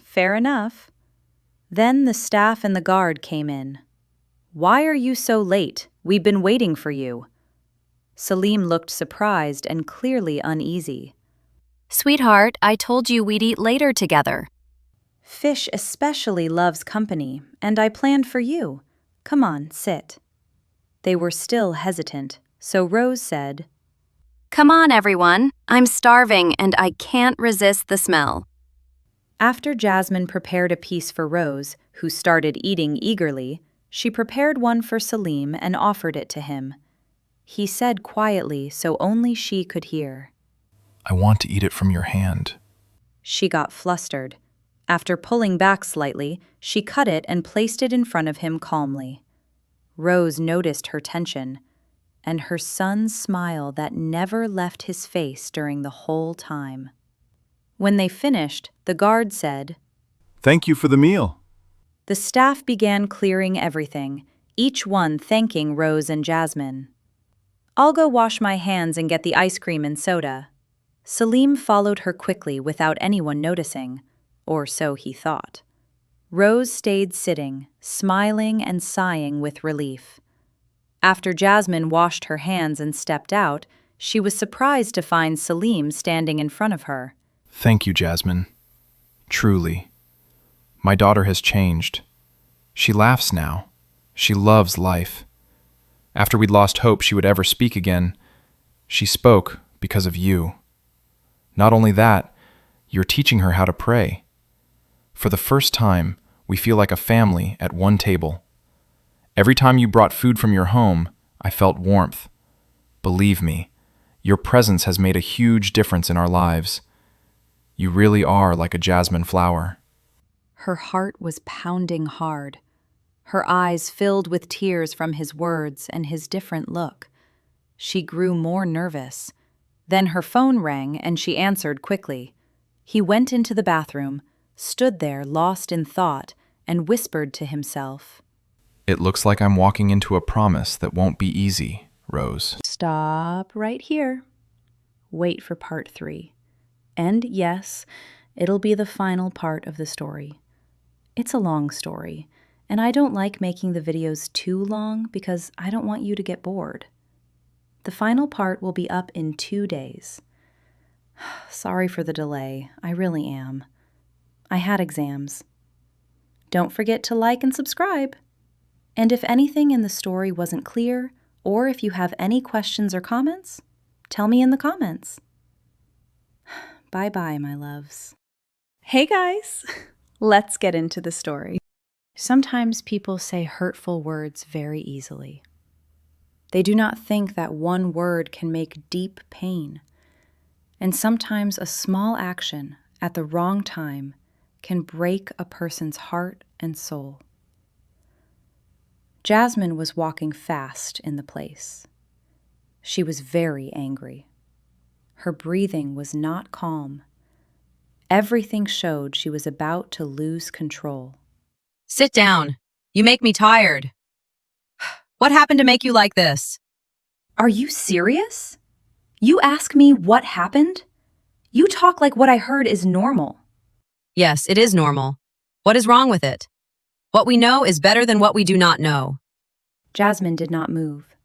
Fair enough. Then the staff and the guard came in. "Why are you so late? We've been waiting for you." Salem looked surprised and clearly uneasy. Sweetheart, I told you we'd eat later together. Fish especially loves company, and I planned for you. Come on, sit. They were still hesitant, so Rose said, Come on, everyone. I'm starving and I can't resist the smell. After Jasmine prepared a piece for Rose, who started eating eagerly, she prepared one for Salem and offered it to him. He said quietly so only she could hear, I want to eat it from your hand. She got flustered. After pulling back slightly, she cut it and placed it in front of him calmly. Rose noticed her tension. and her son's smile that never left his face during the whole time. When they finished, the guard said, "Thank you for the meal." The staff began clearing everything, each one thanking Rose and Jasmine. "I'll go wash my hands and get the ice cream and soda." Salem followed her quickly without anyone noticing, or so he thought. Rose stayed sitting, smiling and sighing with relief. After Jasmine washed her hands and stepped out, she was surprised to find Salem standing in front of her. Thank you, Jasmine. Truly. My daughter has changed. She laughs now. She loves life. After we'd lost hope she would ever speak again, she spoke because of you. Not only that, you're teaching her how to pray. For the first time, we feel like a family at one table. Every time you brought food from your home, I felt warmth. Believe me, your presence has made a huge difference in our lives. You really are like a jasmine flower. Her heart was pounding hard. Her eyes filled with tears from his words and his different look. She grew more nervous. Then her phone rang and she answered quickly. He went into the bathroom, stood there lost in thought, and whispered to himself, It looks like I'm walking into a promise that won't be easy, Rose. "Stop right here. Wait for part 3. And yes, it'll be the final part of the story. It's a long story, and I don't like making the videos too long because I don't want you to get bored. The final part will be up in 2 days. Sorry for the delay, I really am. I had exams. Don't forget to like and subscribe. And if anything in the story wasn't clear, or if you have any questions or comments, tell me in the comments. Bye-bye, my loves. Hey guys, let's get into the story. Sometimes people say hurtful words very easily. They do not think that one word can make deep pain. And sometimes a small action at the wrong time can break a person's heart and soul. Jasmine was walking fast in the place. She was very angry. Her breathing was not calm. Everything showed she was about to lose control. Sit down. You make me tired. What happened to make you like this? Are you serious? You ask me what happened? You talk like what I heard is normal. Yes, it is normal. What is wrong with it? What we know is better than what we do not know. Jasmine did not move.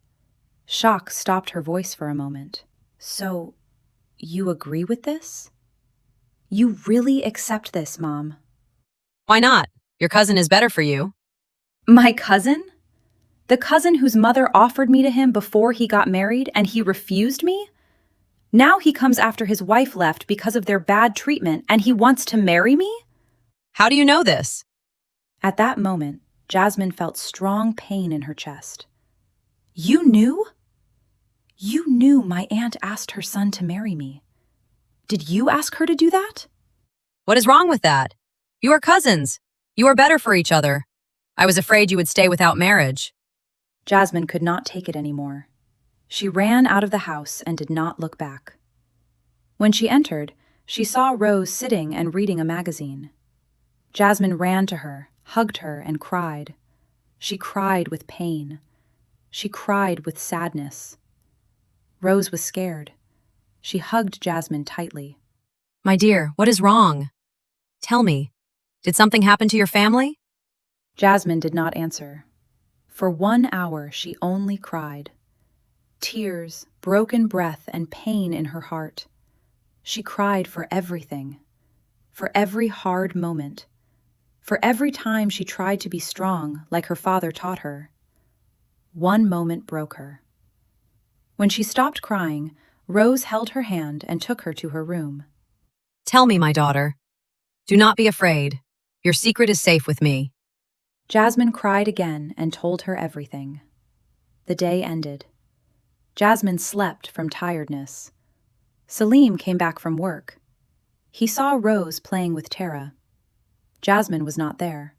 Shock stopped her voice for a moment. So, you agree with this? You really accept this, Mom? Why not? Your cousin is better for you. My cousin? The cousin whose mother offered me to him before he got married and he refused me? Now he comes after his wife left because of their bad treatment and he wants to marry me? How do you know this? At that moment, Jasmine felt strong pain in her chest. You knew? You knew my aunt asked her son to marry me. Did you ask her to do that? What is wrong with that? You are cousins. You are better for each other. I was afraid you would stay without marriage. Jasmine could not take it anymore. She ran out of the house and did not look back. When she entered, she saw Rose sitting and reading a magazine. Jasmine ran to her, hugged her, and cried. She cried with pain. She cried with sadness. Rose was scared. She hugged Jasmine tightly. My dear, what is wrong? Tell me, did something happen to your family? Jasmine did not answer. For 1 hour she only cried. Tears, broken breath, and pain in her heart. She cried for everything. For every hard moment. For every time she tried to be strong like her father taught her. One moment broke her. When she stopped crying, Rose held her hand and took her to her room. Tell me, my daughter. Do not be afraid. Your secret is safe with me. Jasmine cried again and told her everything. The day ended. Jasmine slept from tiredness. Salem came back from work. He saw Rose playing with Tara. Jasmine was not there.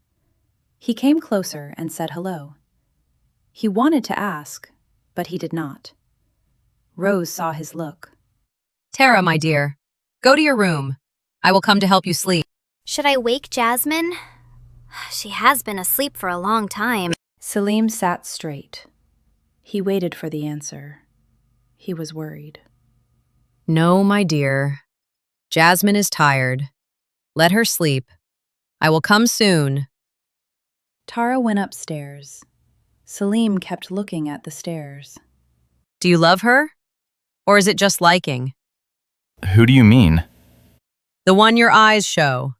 He came closer and said hello. He wanted to ask, but he did not. Rose saw his look. Tara, my dear, go to your room. I will come to help you sleep. Should I wake Jasmine? She has been asleep for a long time. Salem sat straight. He waited for the answer. He was worried. No, my dear. Jasmine is tired. Let her sleep. I will come soon. Tara went upstairs. Salem kept looking at the stairs. Do you love her? Or is it just liking? Who do you mean? The one your eyes show.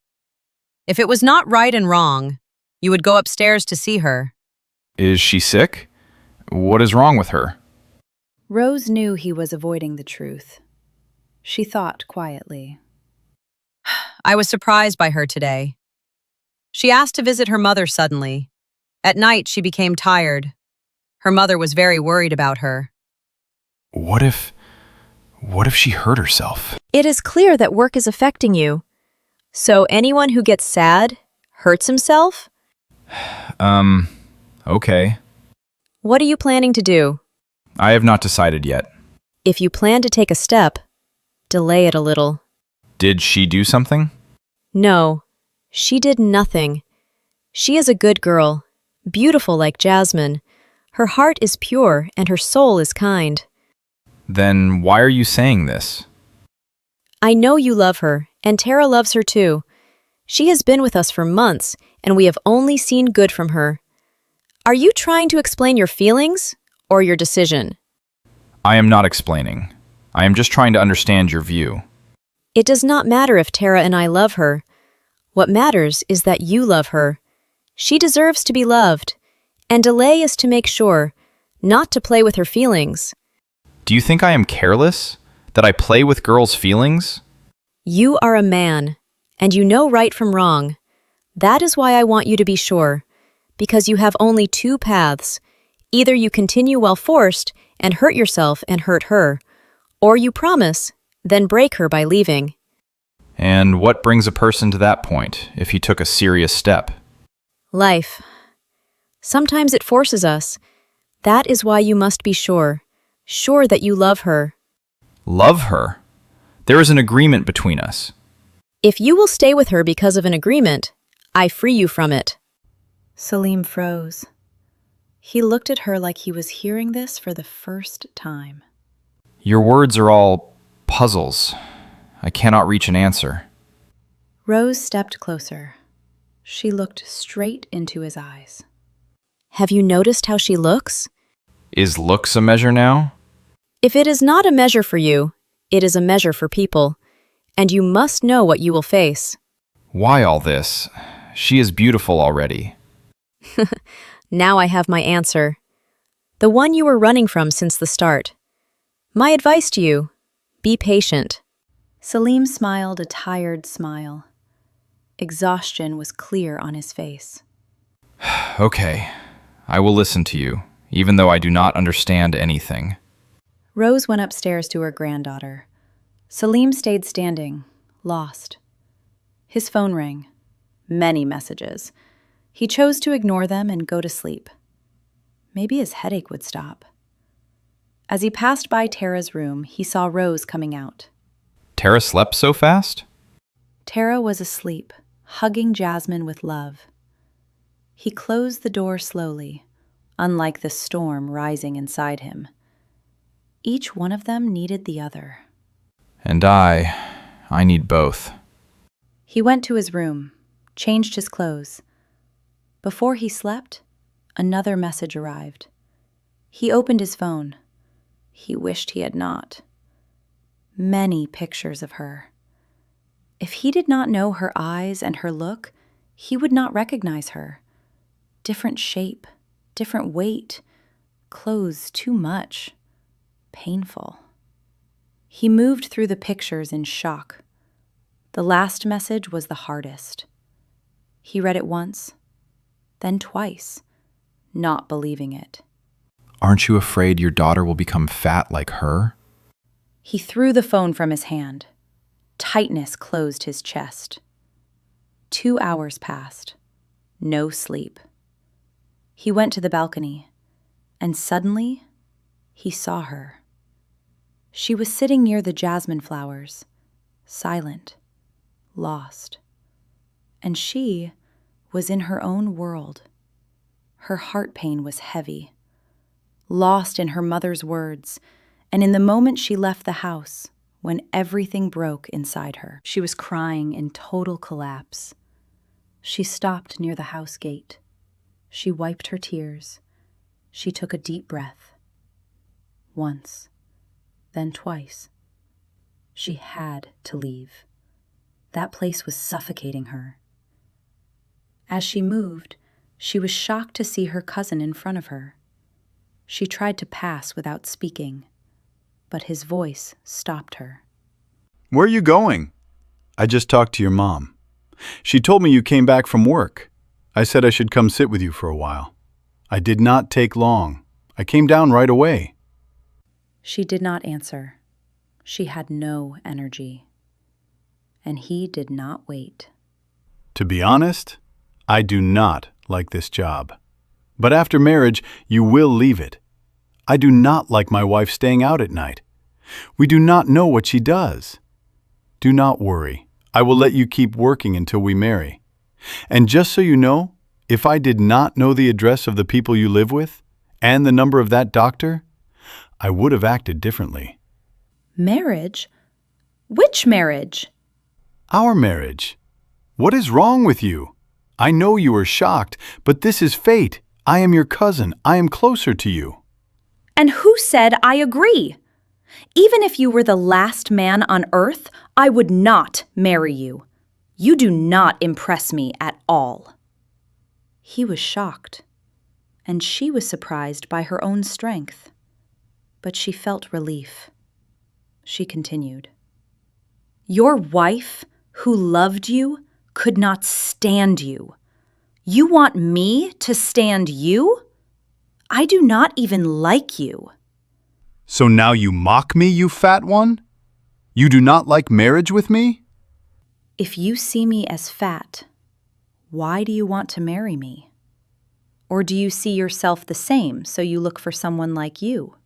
If it was not right and wrong, you would go upstairs to see her. Is she sick? What is wrong with her? Rose knew he was avoiding the truth. She thought quietly. I was surprised by her today. She asked to visit her mother suddenly. At night, she became tired. Her mother was very worried about her. What if she hurt herself? It is clear that work is affecting you. So anyone who gets sad hurts himself? Okay. What are you planning to do? I have not decided yet. If you plan to take a step, delay it a little. Did she do something? No, she did nothing. She is a good girl, beautiful like Jasmine. Her heart is pure and her soul is kind. Then why are you saying this? I know you love her, and Tara loves her too. She has been with us for months, and we have only seen good from her. Are you trying to explain your feelings or your decision? I am not explaining. I am just trying to understand your view. It does not matter if Tara and I love her. What matters is that you love her. She deserves to be loved, and delay is to make sure, not to play with her feelings. Do you think I am careless? That I play with girls' feelings? You are a man, and you know right from wrong. That is why I want you to be sure, because you have only two paths. Either you continue while forced and hurt yourself and hurt her, or you promise, then break her by leaving. And what brings a person to that point if he took a serious step? Life. Sometimes it forces us. That is why you must be sure that you love her. Love her? There is an agreement between us. If you will stay with her because of an agreement, I free you from it. Salem froze. He looked at her like he was hearing this for the first time. Your words are all puzzles. I cannot reach an answer. Rose stepped closer. She looked straight into his eyes. Have you noticed how she looks? Is looks a measure now? If it is not a measure for you, it is a measure for people, and you must know what you will face. Why all this? She is beautiful already. Now I have my answer. The one you were running from since the start. My advice to you, be patient. Salem smiled a tired smile. Exhaustion was clear on his face. Okay, I will listen to you, even though I do not understand anything. Rose went upstairs to her granddaughter. Salem stayed standing, lost. His phone rang. Many messages. He chose to ignore them and go to sleep. Maybe his headache would stop. As he passed by Tara's room, he saw Rose coming out. Tara slept so fast? Tara was asleep, hugging Jasmine with love. He closed the door slowly, unlike the storm rising inside him. Each one of them needed the other. And I need both. He went to his room, changed his clothes. Before he slept, another message arrived. He opened his phone. He wished he had not. Many pictures of her. If he did not know her eyes and her look, he would not recognize her. Different shape, different weight, clothes too much, painful. He moved through the pictures in shock. The last message was the hardest. He read it once, then twice, not believing it. Aren't you afraid your daughter will become fat like her? He threw the phone from his hand. Tightness closed his chest. 2 hours passed. No sleep. He went to the balcony, and suddenly, He saw her. She was sitting near the jasmine flowers, silent, lost. And she was in her own world. Her heart pain was heavy, lost in her mother's words, and in the moment she left the house, when everything broke inside her. She was crying in total collapse. She stopped near the house gate. She wiped her tears. She took a deep breath. Once, then twice. She had to leave. That place was suffocating her. As she moved, she was shocked to see her cousin in front of her. She tried to pass without speaking, but his voice stopped her. Where are you going? I just talked to your mom. She told me you came back from work. I said I should come sit with you for a while. I did not take long. I came down right away. She did not answer. She had no energy. And he did not wait. To be honest, I do not like this job. But after marriage, you will leave it. I do not like my wife staying out at night. We do not know what she does. Do not worry. I will let you keep working until we marry. And just so you know, if I did not know the address of the people you live with and the number of that doctor, I would have acted differently. Marriage? Which marriage? Our marriage. What is wrong with you? I know you are shocked, but this is fate. I am your cousin. I am closer to you. And who said I agree? Even if you were the last man on earth, I would not marry you. You do not impress me at all. He was shocked, and she was surprised by her own strength. But she felt relief. She continued. Your wife, who loved you, could not stand you. You want me to stand you? I do not even like you. So now you mock me, you fat one? You do not like marriage with me? If you see me as fat, why do you want to marry me? Or do you see yourself the same, so you look for someone like you?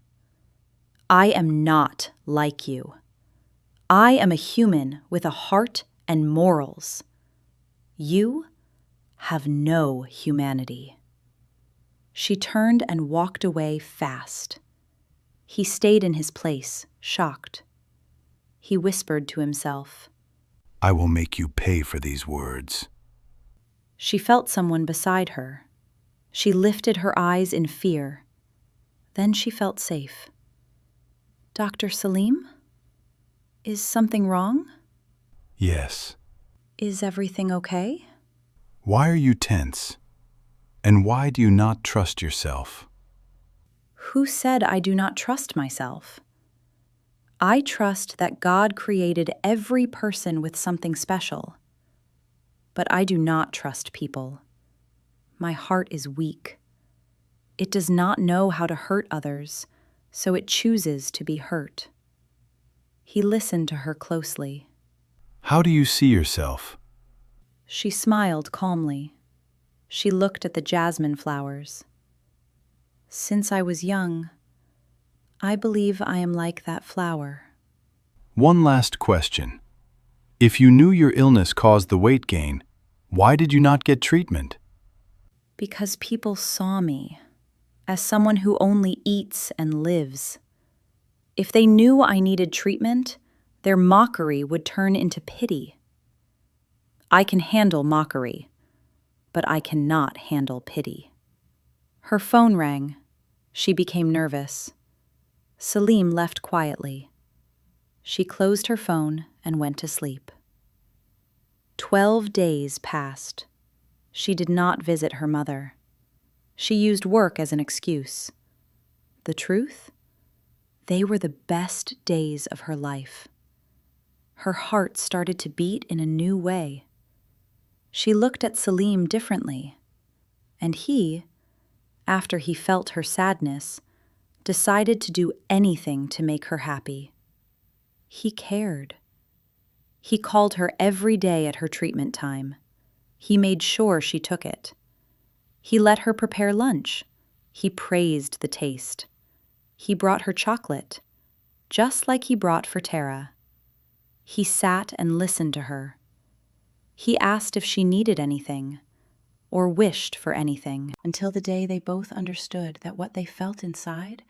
I am not like you. I am a human with a heart and morals. You have no humanity. She turned and walked away fast. He stayed in his place, shocked. He whispered to himself, I will make you pay for these words. She felt someone beside her. She lifted her eyes in fear. Then she felt safe. Dr. Salem? Is something wrong? Yes. Is everything okay? Why are you tense? And why do you not trust yourself? Who said I do not trust myself? I trust that God created every person with something special. But I do not trust people. My heart is weak. It does not know how to hurt others, so it chooses to be hurt. He listened to her closely. How do you see yourself? She smiled calmly. She looked at the jasmine flowers. Since I was young, I believe I am like that flower. One last question. If you knew your illness caused the weight gain, why did you not get treatment? Because people saw me as someone who only eats and lives. If they knew I needed treatment, their mockery would turn into pity. I can handle mockery, but I cannot handle pity. Her phone rang. She became nervous. Salem left quietly. She closed her phone and went to sleep. 12 days passed. She did not visit her mother. She used work as an excuse. The truth? They were the best days of her life. Her heart started to beat in a new way. She looked at Salem differently, and he, after he felt her sadness, decided to do anything to make her happy. He cared. He called her every day at her treatment time. He made sure she took it. He let her prepare lunch. He praised the taste. He brought her chocolate, just like he brought for Tara. He sat and listened to her. He asked if she needed anything, or wished for anything, until the day they both understood that what they felt inside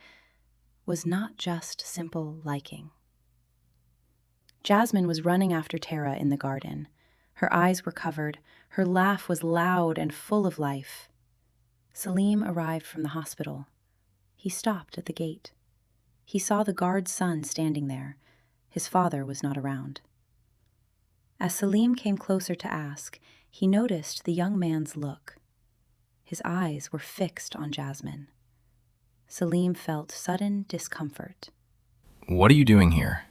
was not just simple liking. Jasmine was running after Tara in the garden. Her eyes were covered, her laugh was loud and full of life. Salem arrived from the hospital. He stopped at the gate. He saw the guard's son standing there. His father was not around. As Salem came closer to ask, he noticed the young man's look. His eyes were fixed on Jasmine. Salem felt sudden discomfort. What are you doing here?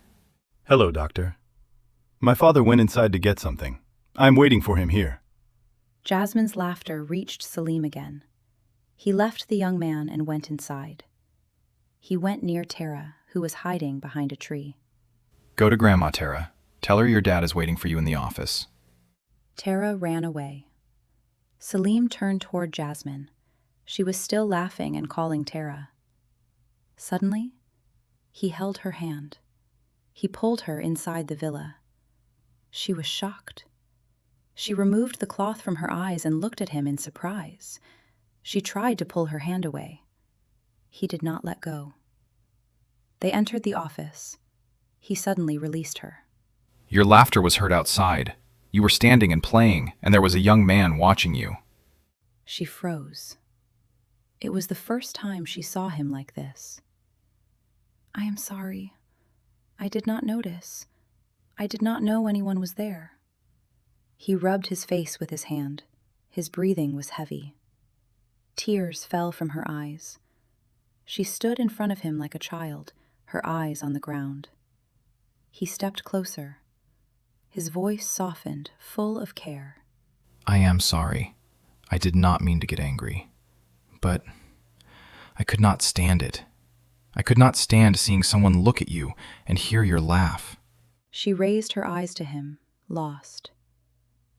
Hello, doctor. My father went inside to get something. I'm waiting for him here. Jasmine's laughter reached Salem again. He left the young man and went inside. He went near Tara, who was hiding behind a tree. Go to Grandma, Tara. Tell her your dad is waiting for you in the office. Tara ran away. Salem turned toward Jasmine. She was still laughing and calling Tara. Suddenly, he held her hand. He pulled her inside the villa. She was shocked. She removed the cloth from her eyes and looked at him in surprise. She tried to pull her hand away. He did not let go. They entered the office. He suddenly released her. Your laughter was heard outside. You were standing and playing, and there was a young man watching you. She froze. It was the first time she saw him like this. I am sorry. I did not notice. I did not know anyone was there. He rubbed his face with his hand. His breathing was heavy. Tears fell from her eyes. She stood in front of him like a child, her eyes on the ground. He stepped closer. His voice softened, full of care. I am sorry. I did not mean to get angry. But I could not stand it. I could not stand seeing someone look at you and hear your laugh. She raised her eyes to him, lost.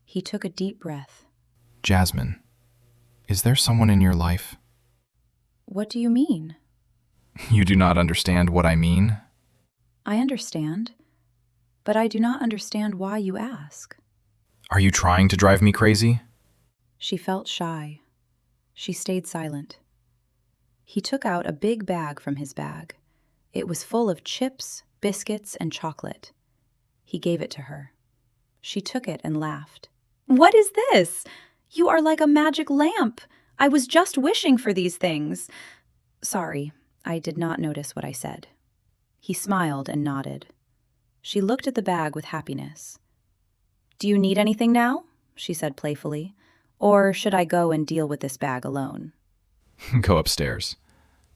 He took a deep breath. Jasmine, is there someone in your life? What do you mean? You do not understand what I mean? I understand, but I do not understand why you ask. Are you trying to drive me crazy? She felt shy. She stayed silent. He took out a big bag from his bag. It was full of chips, biscuits, and chocolate. He gave it to her. She took it and laughed. What is this? You are like a magic lamp. I was just wishing for these things. Sorry, I did not notice what I said. He smiled and nodded. She looked at the bag with happiness. Do you need anything now? She said playfully. Or should I go and deal with this bag alone? Go upstairs,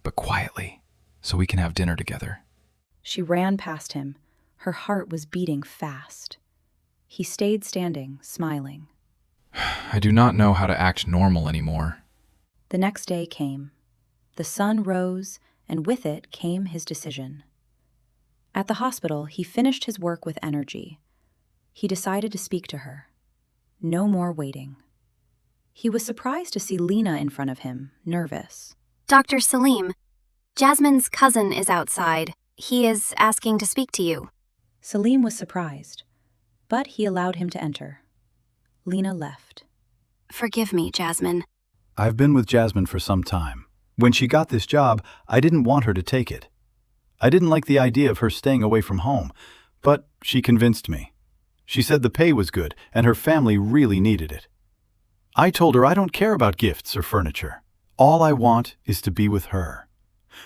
but quietly, so we can have dinner together. She ran past him. Her heart was beating fast. He stayed standing, smiling. I do not know how to act normal anymore. The next day came. The sun rose, and with it came his decision. At the hospital, he finished his work with energy. He decided to speak to her. No more waiting. He was surprised to see Lena in front of him, nervous. Dr. Salem, Jasmine's cousin is outside. He is asking to speak to you. Salem was surprised, but he allowed him to enter. Lena left. Forgive me, Jasmine. I've been with Jasmine for some time. When she got this job, I didn't want her to take it. I didn't like the idea of her staying away from home, but she convinced me. She said the pay was good and her family really needed it. I told her I don't care about gifts or furniture. All I want is to be with her.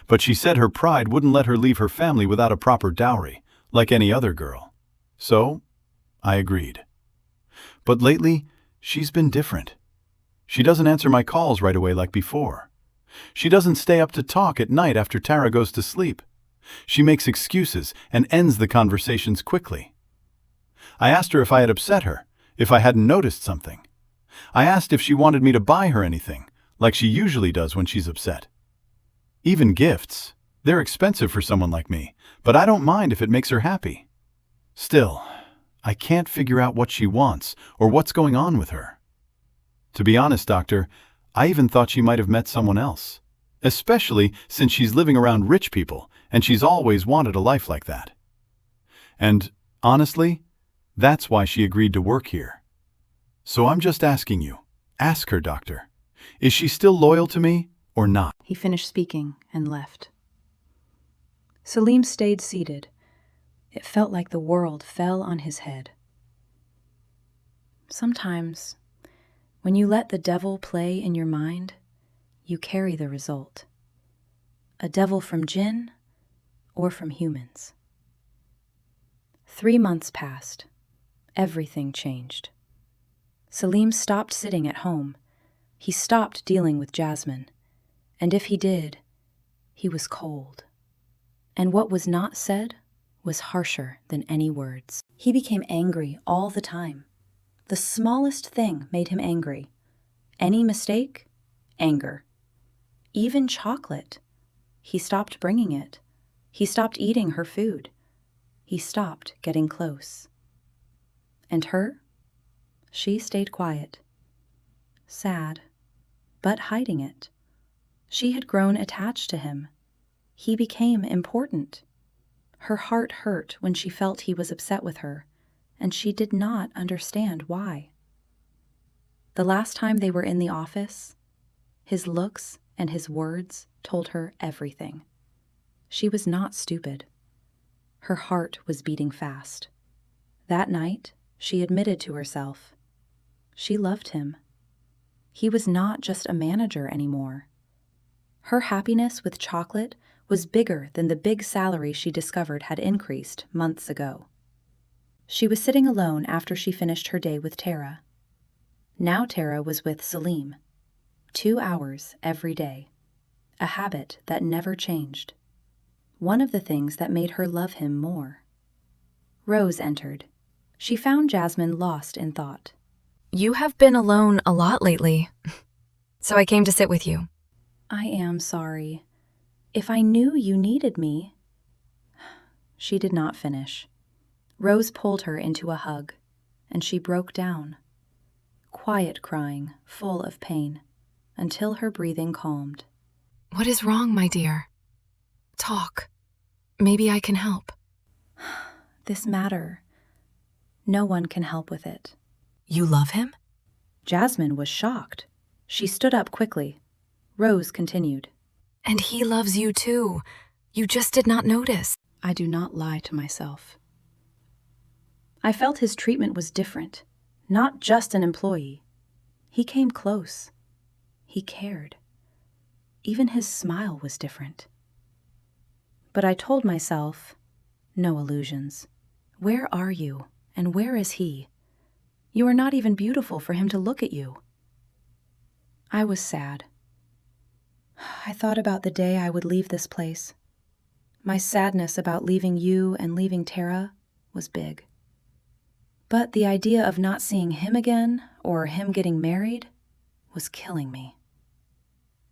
But she said her pride wouldn't let her leave her family without a proper dowry, like any other girl. So, I agreed. But lately, she's been different. She doesn't answer my calls right away like before. She doesn't stay up to talk at night after Tara goes to sleep. She makes excuses and ends the conversations quickly. I asked her if I had upset her, if I hadn't noticed something. I asked if she wanted me to buy her anything, like she usually does when she's upset. Even gifts. They're expensive for someone like me, but I don't mind if it makes her happy. Still, I can't figure out what she wants or what's going on with her. To be honest, doctor, I even thought she might have met someone else. especially since she's living around rich people and she's always wanted a life like that. And, honestly, that's why she agreed to work here. So I'm just asking you, ask her, doctor, is she still loyal to me or not? He finished speaking and left. Salem stayed seated. It felt like the world fell on his head. Sometimes, when you let the devil play in your mind, you carry the result. A devil from jinn or from humans. 3 months passed. Everything changed. Salem stopped sitting at home. He stopped dealing with Jasmine. And if he did, he was cold. And what was not said was harsher than any words. He became angry all the time. The smallest thing made him angry. Any mistake? Anger. Even chocolate. He stopped bringing it. He stopped eating her food. He stopped getting close. And her? She stayed quiet. Sad, but hiding it. She had grown attached to him. He became important. Her heart hurt when she felt he was upset with her, and she did not understand why. The last time they were in the office, his looks and his words told her everything. She was not stupid. Her heart was beating fast. That night, she admitted to herself. She loved him. He was not just a manager anymore. Her happiness with chocolate was bigger than the big salary she discovered had increased months ago. She was sitting alone after she finished her day with Tara. Now Tara was with Salem. 2 hours every day. A habit that never changed. One of the things that made her love him more. Rose entered. She found Jasmine lost in thought. You have been alone a lot lately, so I came to sit with you. I am sorry. If I knew you needed me... She did not finish. Rose pulled her into a hug, and she broke down. Quiet crying, full of pain, until her breathing calmed. What is wrong, my dear? Talk. Maybe I can help. This matter. No one can help with it. You love him? Jasmine was shocked. She stood up quickly. Rose continued. And he loves you too. You just did not notice. I do not lie to myself. I felt his treatment was different, not just an employee. He came close. He cared. Even his smile was different. But I told myself, no illusions. Where are you, and where is he? You are not even beautiful for him to look at you. I was sad. I thought about the day I would leave this place. My sadness about leaving you and leaving Tara was big. But the idea of not seeing him again, or him getting married, was killing me.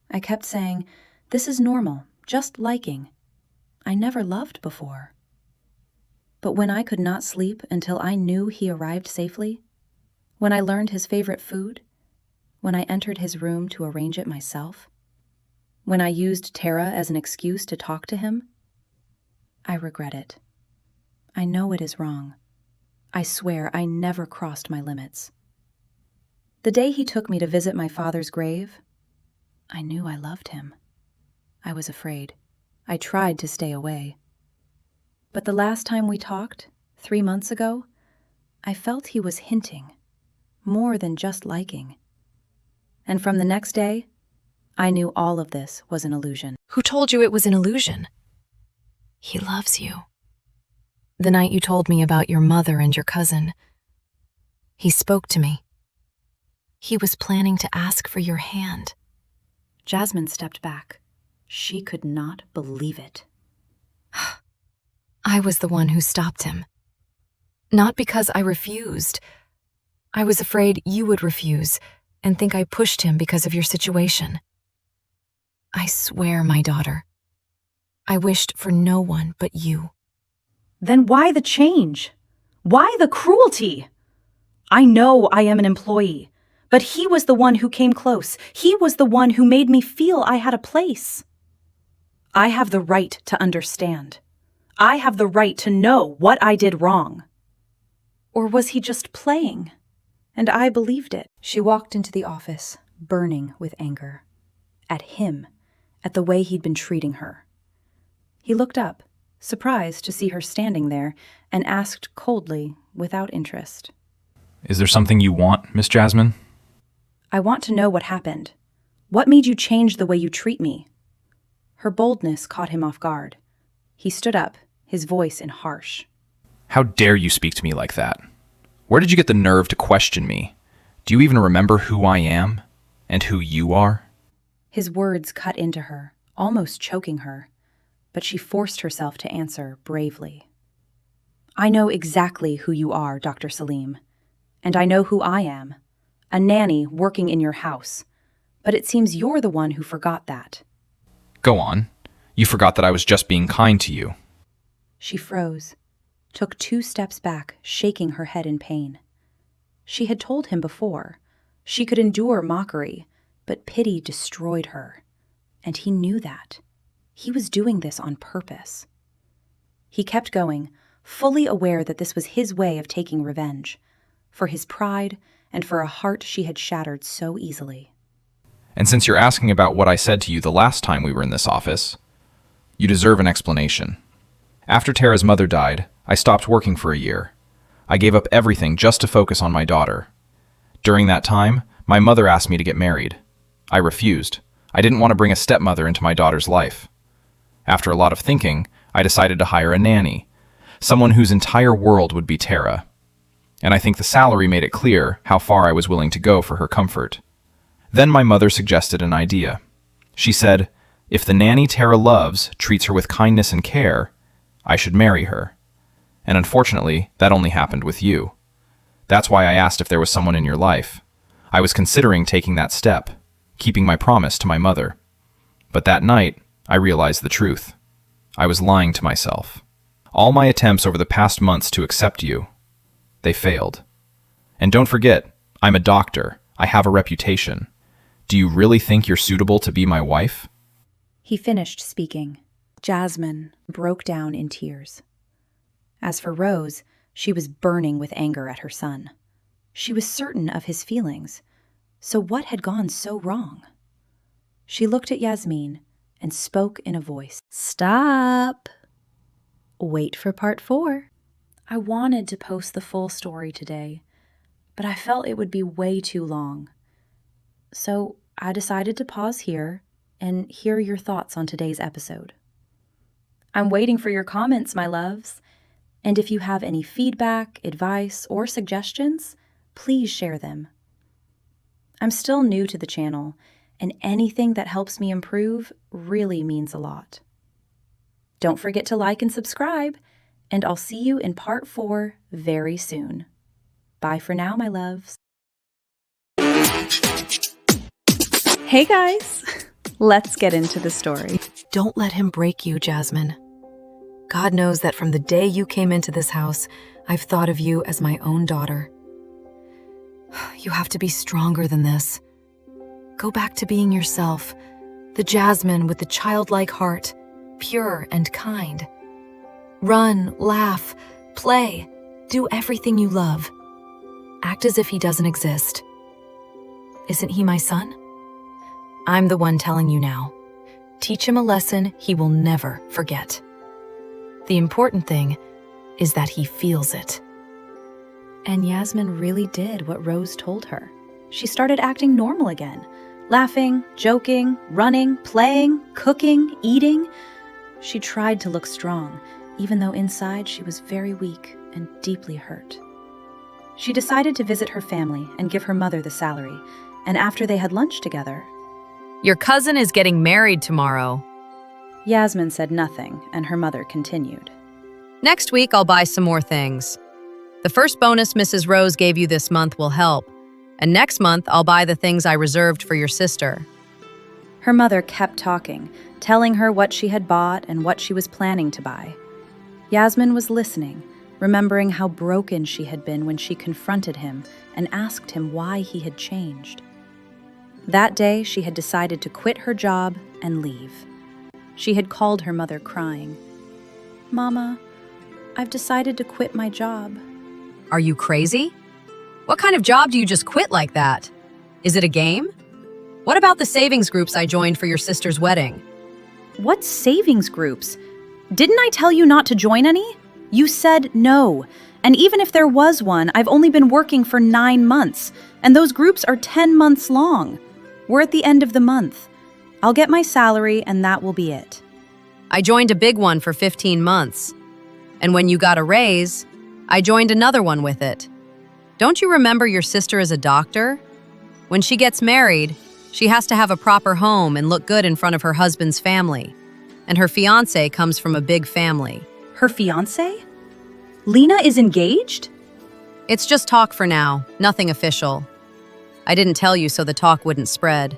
I kept saying, this is normal, just liking. I never loved before. But when I could not sleep until I knew he arrived safely, when I learned his favorite food, when I entered his room to arrange it myself, when I used Tara as an excuse to talk to him, I regret it. I know it is wrong. I swear I never crossed my limits. The day he took me to visit my father's grave, I knew I loved him. I was afraid. I tried to stay away. But the last time we talked, 3 months ago, I felt he was hinting, more than just liking. And from the next day, I knew all of this was an illusion. Who told you it was an illusion? He loves you. The night you told me about your mother and your cousin, he spoke to me. He was planning to ask for your hand. Jasmine stepped back. She could not believe it. I was the one who stopped him. Not because I refused. I was afraid you would refuse and think I pushed him because of your situation. I swear, my daughter, I wished for no one but you. Then why the change? Why the cruelty? I know I am an employee, But he was the one who came close. He was the one who made me feel I had a place. I have the right to understand. I have the right to know what I did wrong. Or was he just playing? And I believed it. She walked into the office, burning with anger. At him, at the way he'd been treating her. He looked up, surprised to see her standing there, and asked coldly, without interest. Is there something you want, Miss Jasmine? I want to know what happened. What made you change the way you treat me? Her boldness caught him off guard. He stood up, his voice in harsh. How dare you speak to me like that? Where did you get the nerve to question me? Do you even remember who I am and who you are? His words cut into her, almost choking her, but she forced herself to answer bravely. I know exactly who you are, Dr. Salem, and I know who I am, a nanny working in your house, but it seems you're the one who forgot that. Go on. You forgot that I was just being kind to you. She froze, took 2 steps back, shaking her head in pain. She had told him before, she could endure mockery, but pity destroyed her, and he knew that. He was doing this on purpose. He kept going, fully aware that this was his way of taking revenge, for his pride and for a heart she had shattered so easily. And since you're asking about what I said to you the last time we were in this office, you deserve an explanation. After Tara's mother died, I stopped working for a year. I gave up everything just to focus on my daughter. During that time, my mother asked me to get married. I refused. I didn't want to bring a stepmother into my daughter's life. After a lot of thinking, I decided to hire a nanny, someone whose entire world would be Tara. And I think the salary made it clear how far I was willing to go for her comfort. Then my mother suggested an idea. She said, if the nanny Tara loves treats her with kindness and care, I should marry her. And unfortunately, that only happened with you. That's why I asked if there was someone in your life. I was considering taking that step, keeping my promise to my mother. But that night, I realized the truth. I was lying to myself. All my attempts over the past months to accept you, they failed. And don't forget, I'm a doctor. I have a reputation. Do you really think you're suitable to be my wife? He finished speaking. Jasmine broke down in tears. As for Rose, she was burning with anger at her son. She was certain of his feelings. So what had gone so wrong? She looked at Jasmine and spoke in a voice. Stop. Wait for part 4. I wanted to post the full story today, but I felt it would be way too long. So I decided to pause here and hear your thoughts on today's episode. I'm waiting for your comments, my loves. And if you have any feedback, advice, or suggestions, please share them. I'm still new to the channel, and anything that helps me improve really means a lot. Don't forget to like and subscribe, and I'll see you in part 4 very soon. Bye for now, my loves. Hey guys, let's get into the story. Don't let him break you, Jasmine. God knows that from the day you came into this house, I've thought of you as my own daughter. You have to be stronger than this. Go back to being yourself, the Jasmine with the childlike heart, pure and kind. Run, laugh, play, do everything you love. Act as if he doesn't exist. Isn't he my son? I'm the one telling you now. Teach him a lesson he will never forget. The important thing is that he feels it. And Jasmine really did what Rose told her. She started acting normal again, laughing, joking, running, playing, cooking, eating. She tried to look strong, even though inside she was very weak and deeply hurt. She decided to visit her family and give her mother the salary, and after they had lunch together, Your cousin is getting married tomorrow. Jasmine said nothing, and her mother continued. Next week, I'll buy some more things. The first bonus Mrs. Rose gave you this month will help, and next month, I'll buy the things I reserved for your sister. Her mother kept talking, telling her what she had bought and what she was planning to buy. Jasmine was listening, remembering how broken she had been when she confronted him and asked him why he had changed. That day, she had decided to quit her job and leave. She had called her mother crying. "Mama, I've decided to quit my job." Are you crazy? What kind of job do you just quit like that? Is it a game? What about the savings groups I joined for your sister's wedding? What savings groups? Didn't I tell you not to join any? You said no. And even if there was one, I've only been working for 9 months, and those groups are 10 months long. We're at the end of the month. I'll get my salary, and that will be it. I joined a big one for 15 months. And when you got a raise, I joined another one with it. Don't you remember your sister is a doctor? When she gets married, she has to have a proper home and look good in front of her husband's family. And her fiancé comes from a big family. Her fiancé? Lena is engaged? It's just talk for now, nothing official. I didn't tell you so the talk wouldn't spread.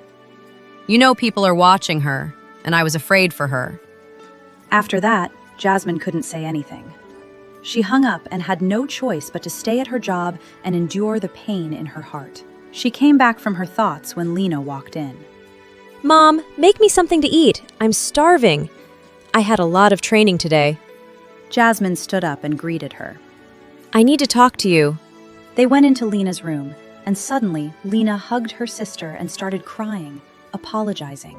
You know people are watching her, and I was afraid for her. After that, Jasmine couldn't say anything. She hung up and had no choice but to stay at her job and endure the pain in her heart. She came back from her thoughts when Lena walked in. "Mom, make me something to eat. I'm starving. I had a lot of training today." Jasmine stood up and greeted her. "I need to talk to you." They went into Lena's room, and suddenly Lena hugged her sister and started crying, apologizing.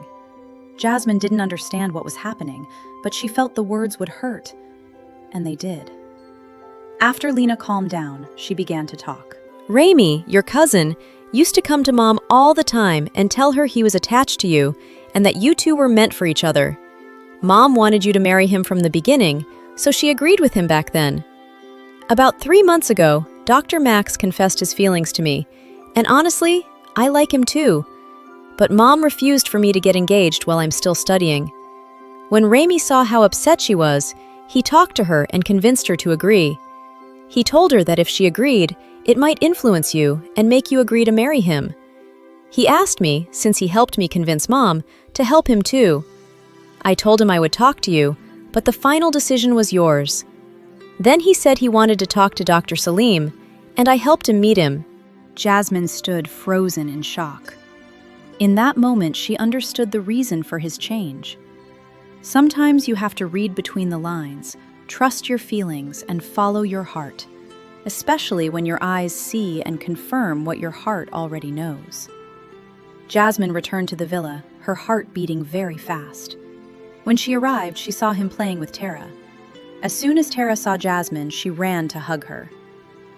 Jasmine didn't understand what was happening, but she felt the words would hurt, and they did. After Lena calmed down, she began to talk. "Ramy, your cousin, used to come to Mom all the time and tell her he was attached to you and that you two were meant for each other. Mom wanted you to marry him from the beginning, so she agreed with him back then. About 3 months ago, Dr. Max confessed his feelings to me, and honestly, I like him too. But Mom refused for me to get engaged while I'm still studying. When Ramy saw how upset she was, he talked to her and convinced her to agree. He told her that if she agreed, it might influence you and make you agree to marry him. He asked me, since he helped me convince Mom, to help him too. I told him I would talk to you, but the final decision was yours. Then he said he wanted to talk to Dr. Salem, and I helped him meet him." Jasmine stood frozen in shock. In that moment, she understood the reason for his change. Sometimes you have to read between the lines, trust your feelings, and follow your heart, especially when your eyes see and confirm what your heart already knows. Jasmine returned to the villa, her heart beating very fast. When she arrived, she saw him playing with Tara. As soon as Tara saw Jasmine, she ran to hug her.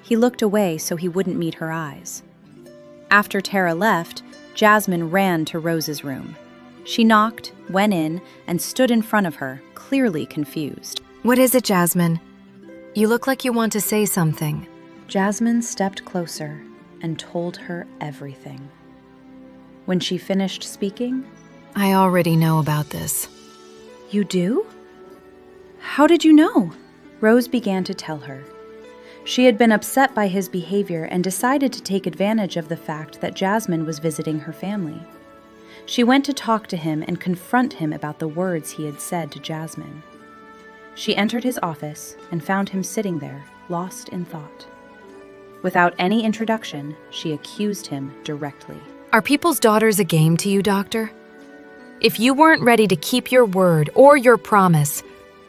He looked away so he wouldn't meet her eyes. After Tara left, Jasmine ran to Rose's room. She knocked, went in, and stood in front of her, clearly confused. What is it, Jasmine? You look like you want to say something. Jasmine stepped closer and told her everything. When she finished speaking, I already know about this. "You do? How did you know?" Rose began to tell her. She had been upset by his behavior and decided to take advantage of the fact that Jasmine was visiting her family. She went to talk to him and confront him about the words he had said to Jasmine. She entered his office and found him sitting there, lost in thought. Without any introduction, she accused him directly. Are people's daughters a game to you, Doctor? If you weren't ready to keep your word or your promise,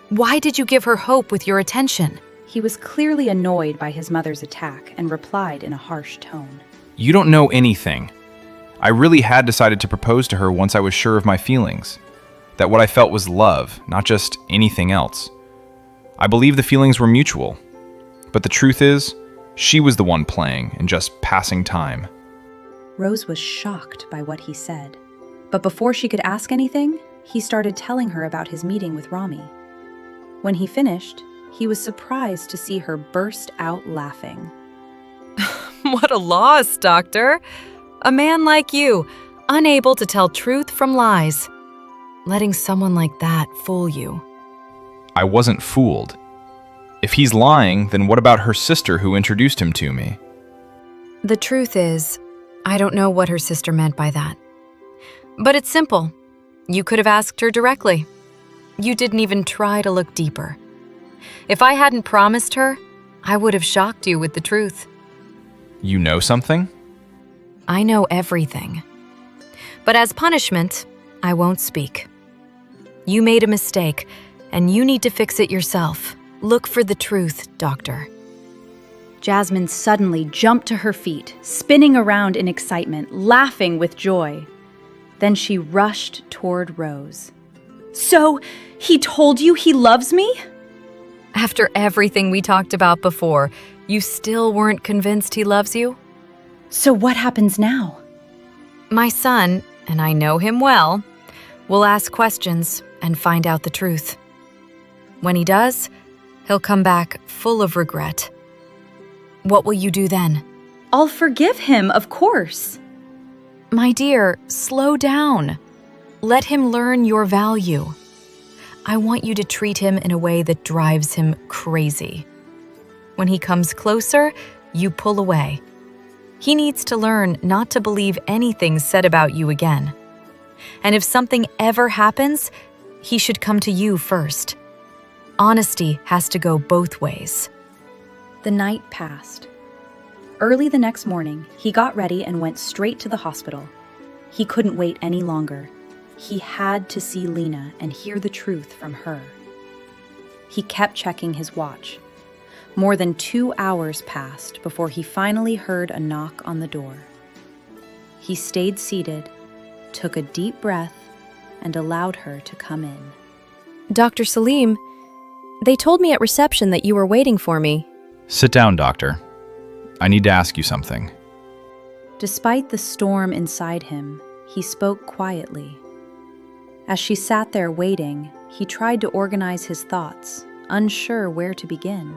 why did you give her hope with your attention? He was clearly annoyed by his mother's attack and replied in a harsh tone. You don't know anything. I really had decided to propose to her once I was sure of my feelings. That what I felt was love, not just anything else. I believe the feelings were mutual. But the truth is, she was the one playing and just passing time. Rose was shocked by what he said. But before she could ask anything, he started telling her about his meeting with Ramy. When he finished, he was surprised to see her burst out laughing. What a loss, Doctor. A man like you, unable to tell truth from lies. Letting someone like that fool you. I wasn't fooled. If he's lying, then what about her sister who introduced him to me? The truth is, I don't know what her sister meant by that. But it's simple. You could have asked her directly. You didn't even try to look deeper. If I hadn't promised her, I would have shocked you with the truth. You know something? I know everything. But as punishment, I won't speak. You made a mistake, and you need to fix it yourself. Look for the truth, Doctor. Jasmine suddenly jumped to her feet, spinning around in excitement, laughing with joy. Then she rushed toward Rose. So, he told you he loves me? After everything we talked about before, you still weren't convinced he loves you? So what happens now? My son, and I know him well, will ask questions and find out the truth. When he does, he'll come back full of regret. What will you do then? I'll forgive him, of course. My dear, slow down. Let him learn your value. I want you to treat him in a way that drives him crazy. When he comes closer, you pull away. He needs to learn not to believe anything said about you again. And if something ever happens, he should come to you first. Honesty has to go both ways. The night passed. Early the next morning, he got ready and went straight to the hospital. He couldn't wait any longer. He had to see Lena and hear the truth from her. He kept checking his watch. More than 2 hours passed before he finally heard a knock on the door. He stayed seated, took a deep breath, and allowed her to come in. Dr. Salem, they told me at reception that you were waiting for me. Sit down, doctor. I need to ask you something. Despite the storm inside him, he spoke quietly. As she sat there waiting, he tried to organize his thoughts, unsure where to begin.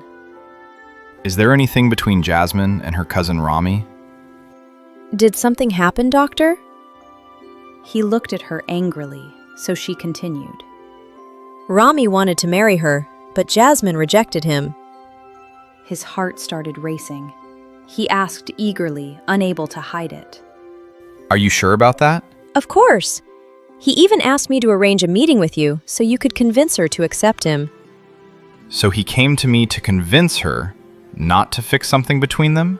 Is there anything between Jasmine and her cousin Ramy? Did something happen, doctor? He looked at her angrily, so she continued. Ramy wanted to marry her, but Jasmine rejected him. His heart started racing. He asked eagerly, unable to hide it. Are you sure about that? Of course. He even asked me to arrange a meeting with you so you could convince her to accept him. So he came to me to convince her not to fix something between them?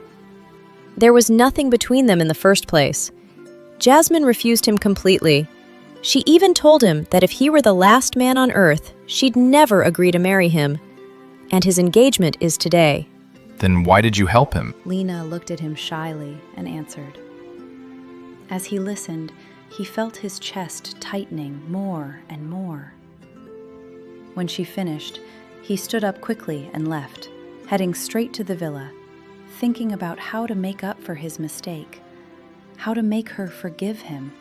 There was nothing between them in the first place. Jasmine refused him completely. She even told him that if he were the last man on earth, she'd never agree to marry him. And his engagement is today. Then why did you help him? Lena looked at him shyly and answered. As he listened, he felt his chest tightening more and more. When she finished, he stood up quickly and left, heading straight to the villa, thinking about how to make up for his mistake, how to make her forgive him.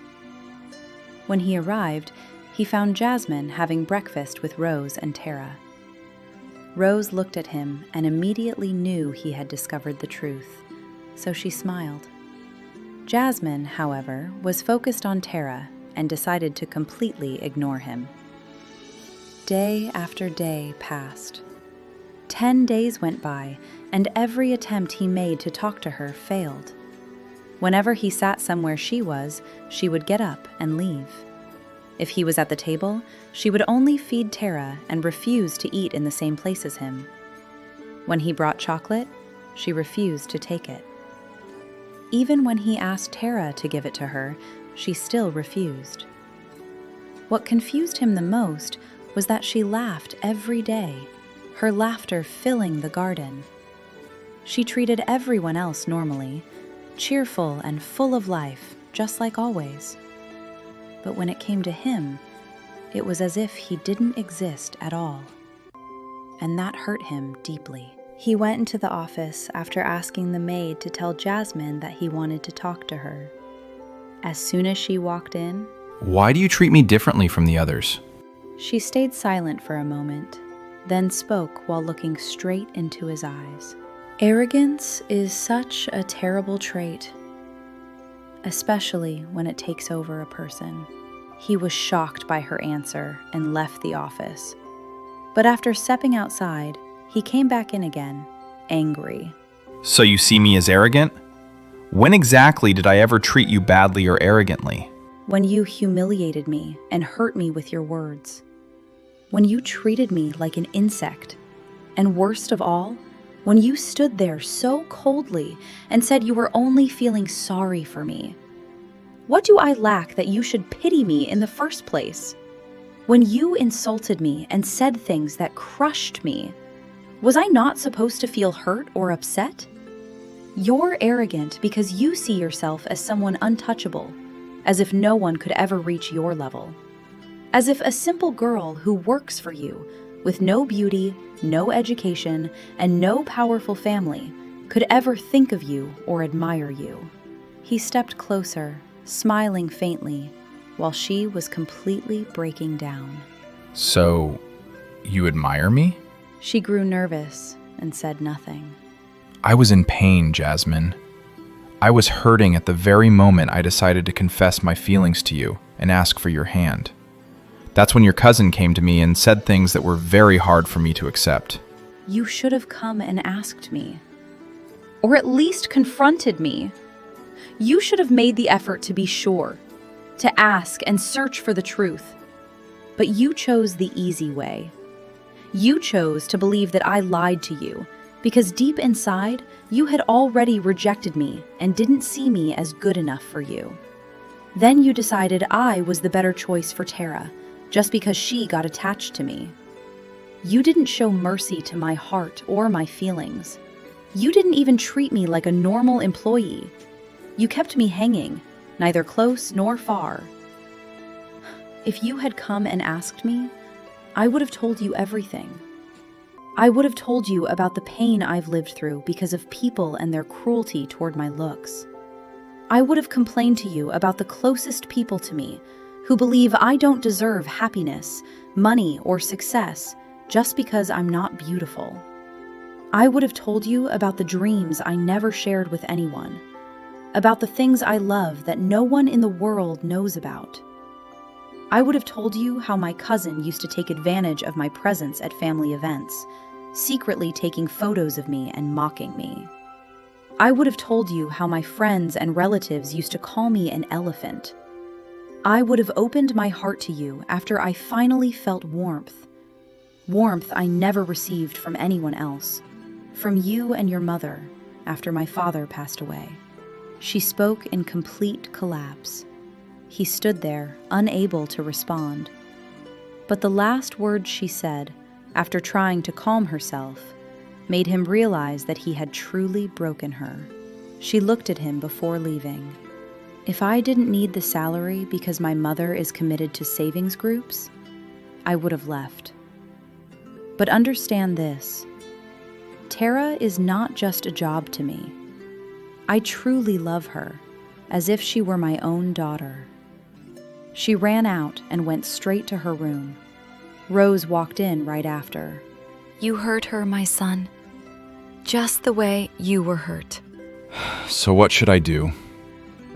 When he arrived, he found Jasmine having breakfast with Rose and Tara. Rose looked at him and immediately knew he had discovered the truth, so she smiled. Jasmine, however, was focused on Tara and decided to completely ignore him. Day after day passed. 10 days went by, and every attempt he made to talk to her failed. Whenever he sat somewhere she was, she would get up and leave. If he was at the table, she would only feed Tara and refuse to eat in the same place as him. When he brought chocolate, she refused to take it. Even when he asked Tara to give it to her, she still refused. What confused him the most was that she laughed every day, her laughter filling the garden. She treated everyone else normally, cheerful and full of life, just like always. But when it came to him, it was as if he didn't exist at all. And that hurt him deeply. He went into the office after asking the maid to tell Jasmine that he wanted to talk to her. As soon as she walked in, Why do you treat me differently from the others? she stayed silent for a moment, then spoke while looking straight into his eyes. Arrogance is such a terrible trait, especially when it takes over a person. He was shocked by her answer and left the office. But after stepping outside, he came back in again, angry. So you see me as arrogant? When exactly did I ever treat you badly or arrogantly? When you humiliated me and hurt me with your words. When you treated me like an insect. And worst of all, When you stood there so coldly and said you were only feeling sorry for me? What do I lack that you should pity me in the first place? When you insulted me and said things that crushed me, was I not supposed to feel hurt or upset? You're arrogant because you see yourself as someone untouchable, as if no one could ever reach your level. As if a simple girl who works for you, with no beauty, no education, and no powerful family, could ever think of you or admire you. He stepped closer, smiling faintly, while she was completely breaking down. So, you admire me? She grew nervous and said nothing. I was in pain, Jasmine. I was hurting at the very moment I decided to confess my feelings to you and ask for your hand. That's when your cousin came to me and said things that were very hard for me to accept. You should have come and asked me. Or at least confronted me. You should have made the effort to be sure, to ask and search for the truth. But you chose the easy way. You chose to believe that I lied to you, because deep inside, you had already rejected me and didn't see me as good enough for you. Then you decided I was the better choice for Tara, just because she got attached to me. You didn't show mercy to my heart or my feelings. You didn't even treat me like a normal employee. You kept me hanging, neither close nor far. If you had come and asked me, I would have told you everything. I would have told you about the pain I've lived through because of people and their cruelty toward my looks. I would have complained to you about the closest people to me who believe I don't deserve happiness, money, or success just because I'm not beautiful. I would have told you about the dreams I never shared with anyone, about the things I love that no one in the world knows about. I would have told you how my cousin used to take advantage of my presence at family events, secretly taking photos of me and mocking me. I would have told you how my friends and relatives used to call me an elephant. I would have opened my heart to you after I finally felt warmth. Warmth I never received from anyone else, from you and your mother after my father passed away. She spoke in complete collapse. He stood there, unable to respond. But the last words she said, after trying to calm herself, made him realize that he had truly broken her. She looked at him before leaving. If I didn't need the salary because my mother is committed to savings groups, I would have left. But understand this. Tara is not just a job to me. I truly love her, as if she were my own daughter. She ran out and went straight to her room. Rose walked in right after. You hurt her, my son. Just the way you were hurt. So what should I do?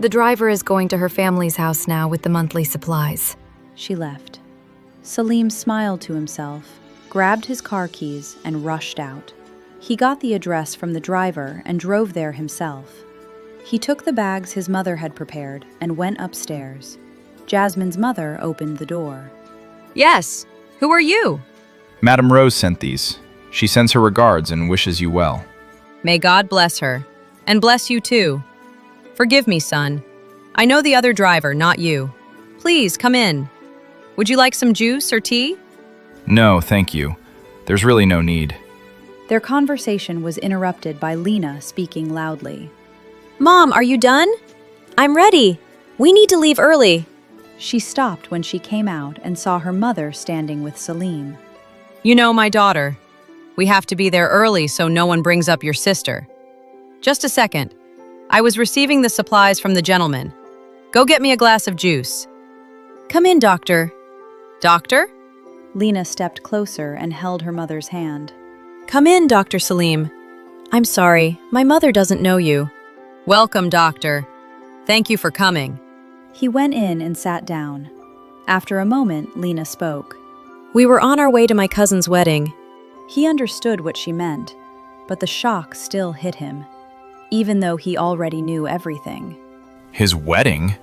The driver is going to her family's house now with the monthly supplies. She left. Salem smiled to himself, grabbed his car keys, and rushed out. He got the address from the driver and drove there himself. He took the bags his mother had prepared and went upstairs. Jasmine's mother opened the door. Yes, who are you? Madam Rose sent these. She sends her regards and wishes you well. May God bless her, and bless you too. Forgive me, son. I know the other driver, not you. Please, come in. Would you like some juice or tea? No, thank you. There's really no need. Their conversation was interrupted by Lena speaking loudly. Mom, are you done? I'm ready. We need to leave early. She stopped when she came out and saw her mother standing with Salem. You know, my daughter. We have to be there early so no one brings up your sister. Just a second. I was receiving the supplies from the gentleman. Go get me a glass of juice. Come in, doctor. Doctor? Lena stepped closer and held her mother's hand. Come in, Dr. Salem. I'm sorry, my mother doesn't know you. Welcome, doctor. Thank you for coming. He went in and sat down. After a moment, Lena spoke. We were on our way to my cousin's wedding. He understood what she meant, but the shock still hit him, even though he already knew everything. His wedding?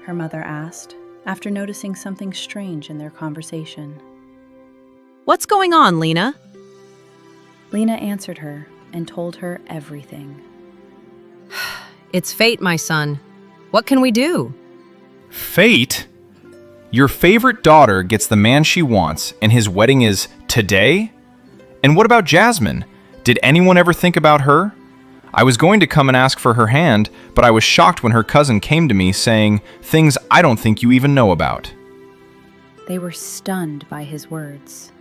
Her mother asked, after noticing something strange in their conversation. What's going on, Lena? Lena answered her, and told her everything. It's fate, my son. What can we do? Fate? Your favorite daughter gets the man she wants, and his wedding is today? And what about Jasmine? Did anyone ever think about her? I was going to come and ask for her hand, but I was shocked when her cousin came to me saying things I don't think you even know about. They were stunned by his words.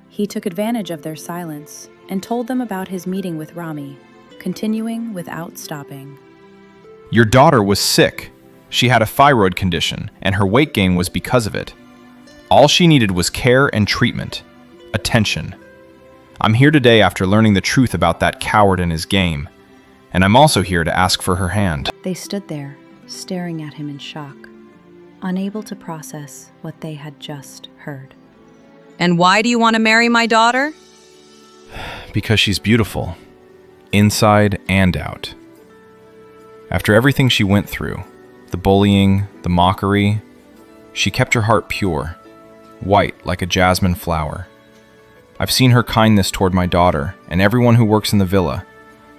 He took advantage of their silence and told them about his meeting with Ramy, continuing without stopping. Your daughter was sick. She had a thyroid condition, and her weight gain was because of it. All she needed was care and treatment. Attention. I'm here today after learning the truth about that coward and his game, and I'm also here to ask for her hand. They stood there, staring at him in shock, unable to process what they had just heard. And why do you want to marry my daughter? Because she's beautiful, inside and out. After everything she went through, the bullying, the mockery, she kept her heart pure, white like a jasmine flower. I've seen her kindness toward my daughter and everyone who works in the villa,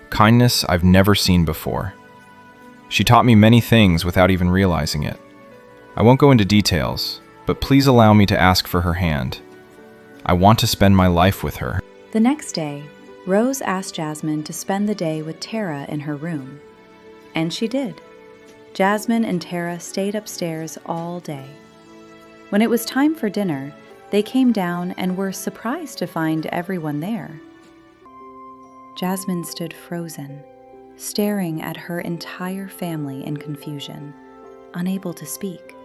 kindness I've never seen before. She taught me many things without even realizing it. I won't go into details, but please allow me to ask for her hand. I want to spend my life with her. The next day, Rose asked Jasmine to spend the day with Tara in her room. And she did. Jasmine and Tara stayed upstairs all day. When it was time for dinner, they came down and were surprised to find everyone there. Jasmine stood frozen, staring at her entire family in confusion, unable to speak.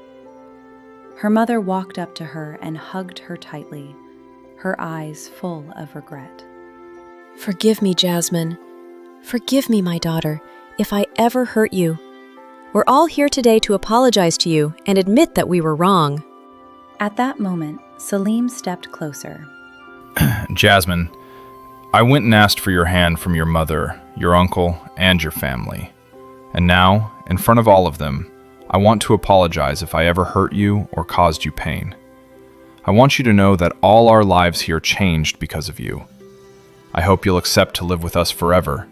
Her mother walked up to her and hugged her tightly, her eyes full of regret. Forgive me, Jasmine. Forgive me, my daughter, if I ever hurt you. We're all here today to apologize to you and admit that we were wrong. At that moment, Salem stepped closer. Jasmine, I went and asked for your hand from your mother, your uncle, and your family. And now, in front of all of them, I want to apologize if I ever hurt you or caused you pain. I want you to know that all our lives here changed because of you. I hope you'll accept to live with us forever,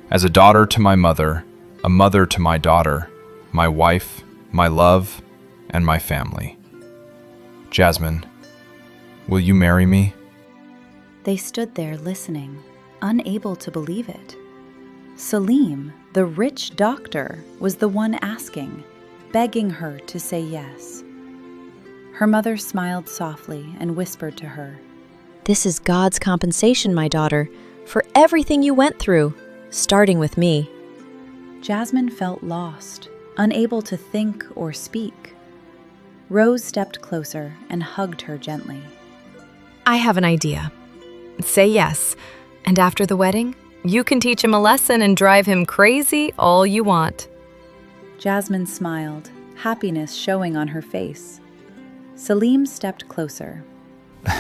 as a daughter to my mother, a mother to my daughter, my wife, my love, and my family. Jasmine, will you marry me? They stood there listening, unable to believe it. Salem, the rich doctor, was the one asking, begging her to say yes. Her mother smiled softly and whispered to her, This is God's compensation, my daughter, for everything you went through, starting with me. Jasmine felt lost, unable to think or speak. Rose stepped closer and hugged her gently. I have an idea. Say yes, and after the wedding, you can teach him a lesson and drive him crazy all you want. Jasmine smiled, happiness showing on her face. Salem stepped closer.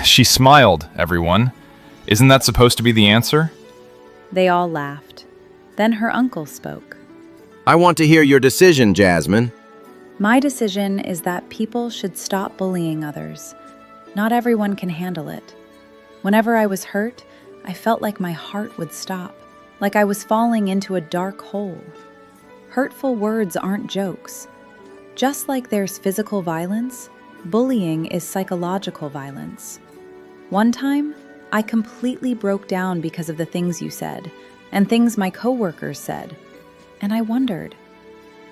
She smiled, everyone. Isn't that supposed to be the answer? They all laughed. Then her uncle spoke. I want to hear your decision, Jasmine. My decision is that people should stop bullying others. Not everyone can handle it. Whenever I was hurt, I felt like my heart would stop, like I was falling into a dark hole. Hurtful words aren't jokes. Just like there's physical violence, bullying is psychological violence. One time, I completely broke down because of the things you said, and things my coworkers said. And I wondered,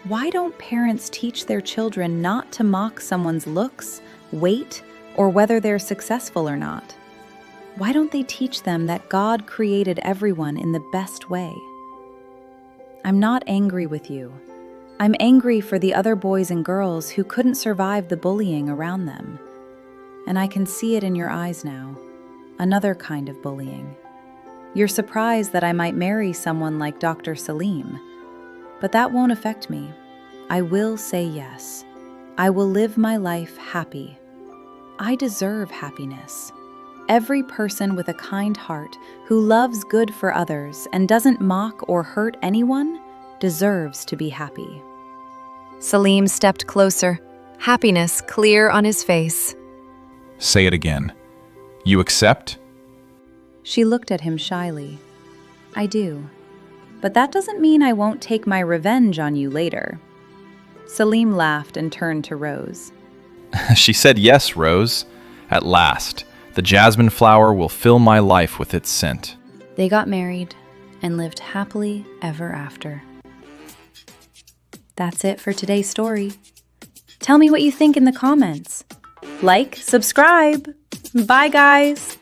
why don't parents teach their children not to mock someone's looks, weight, or whether they're successful or not? Why don't they teach them that God created everyone in the best way? I'm not angry with you. I'm angry for the other boys and girls who couldn't survive the bullying around them. And I can see it in your eyes now. Another kind of bullying. You're surprised that I might marry someone like Dr. Salem. But that won't affect me. I will say yes. I will live my life happy. I deserve happiness. Every person with a kind heart who loves good for others and doesn't mock or hurt anyone deserves to be happy. Salem stepped closer, happiness clear on his face. Say it again. You accept? She looked at him shyly. I do. But that doesn't mean I won't take my revenge on you later. Salim laughed and turned to Rose. She said yes, Rose. At last, the jasmine flower will fill my life with its scent. They got married and lived happily ever after. That's it for today's story. Tell me what you think in the comments. Like, subscribe. Bye, guys.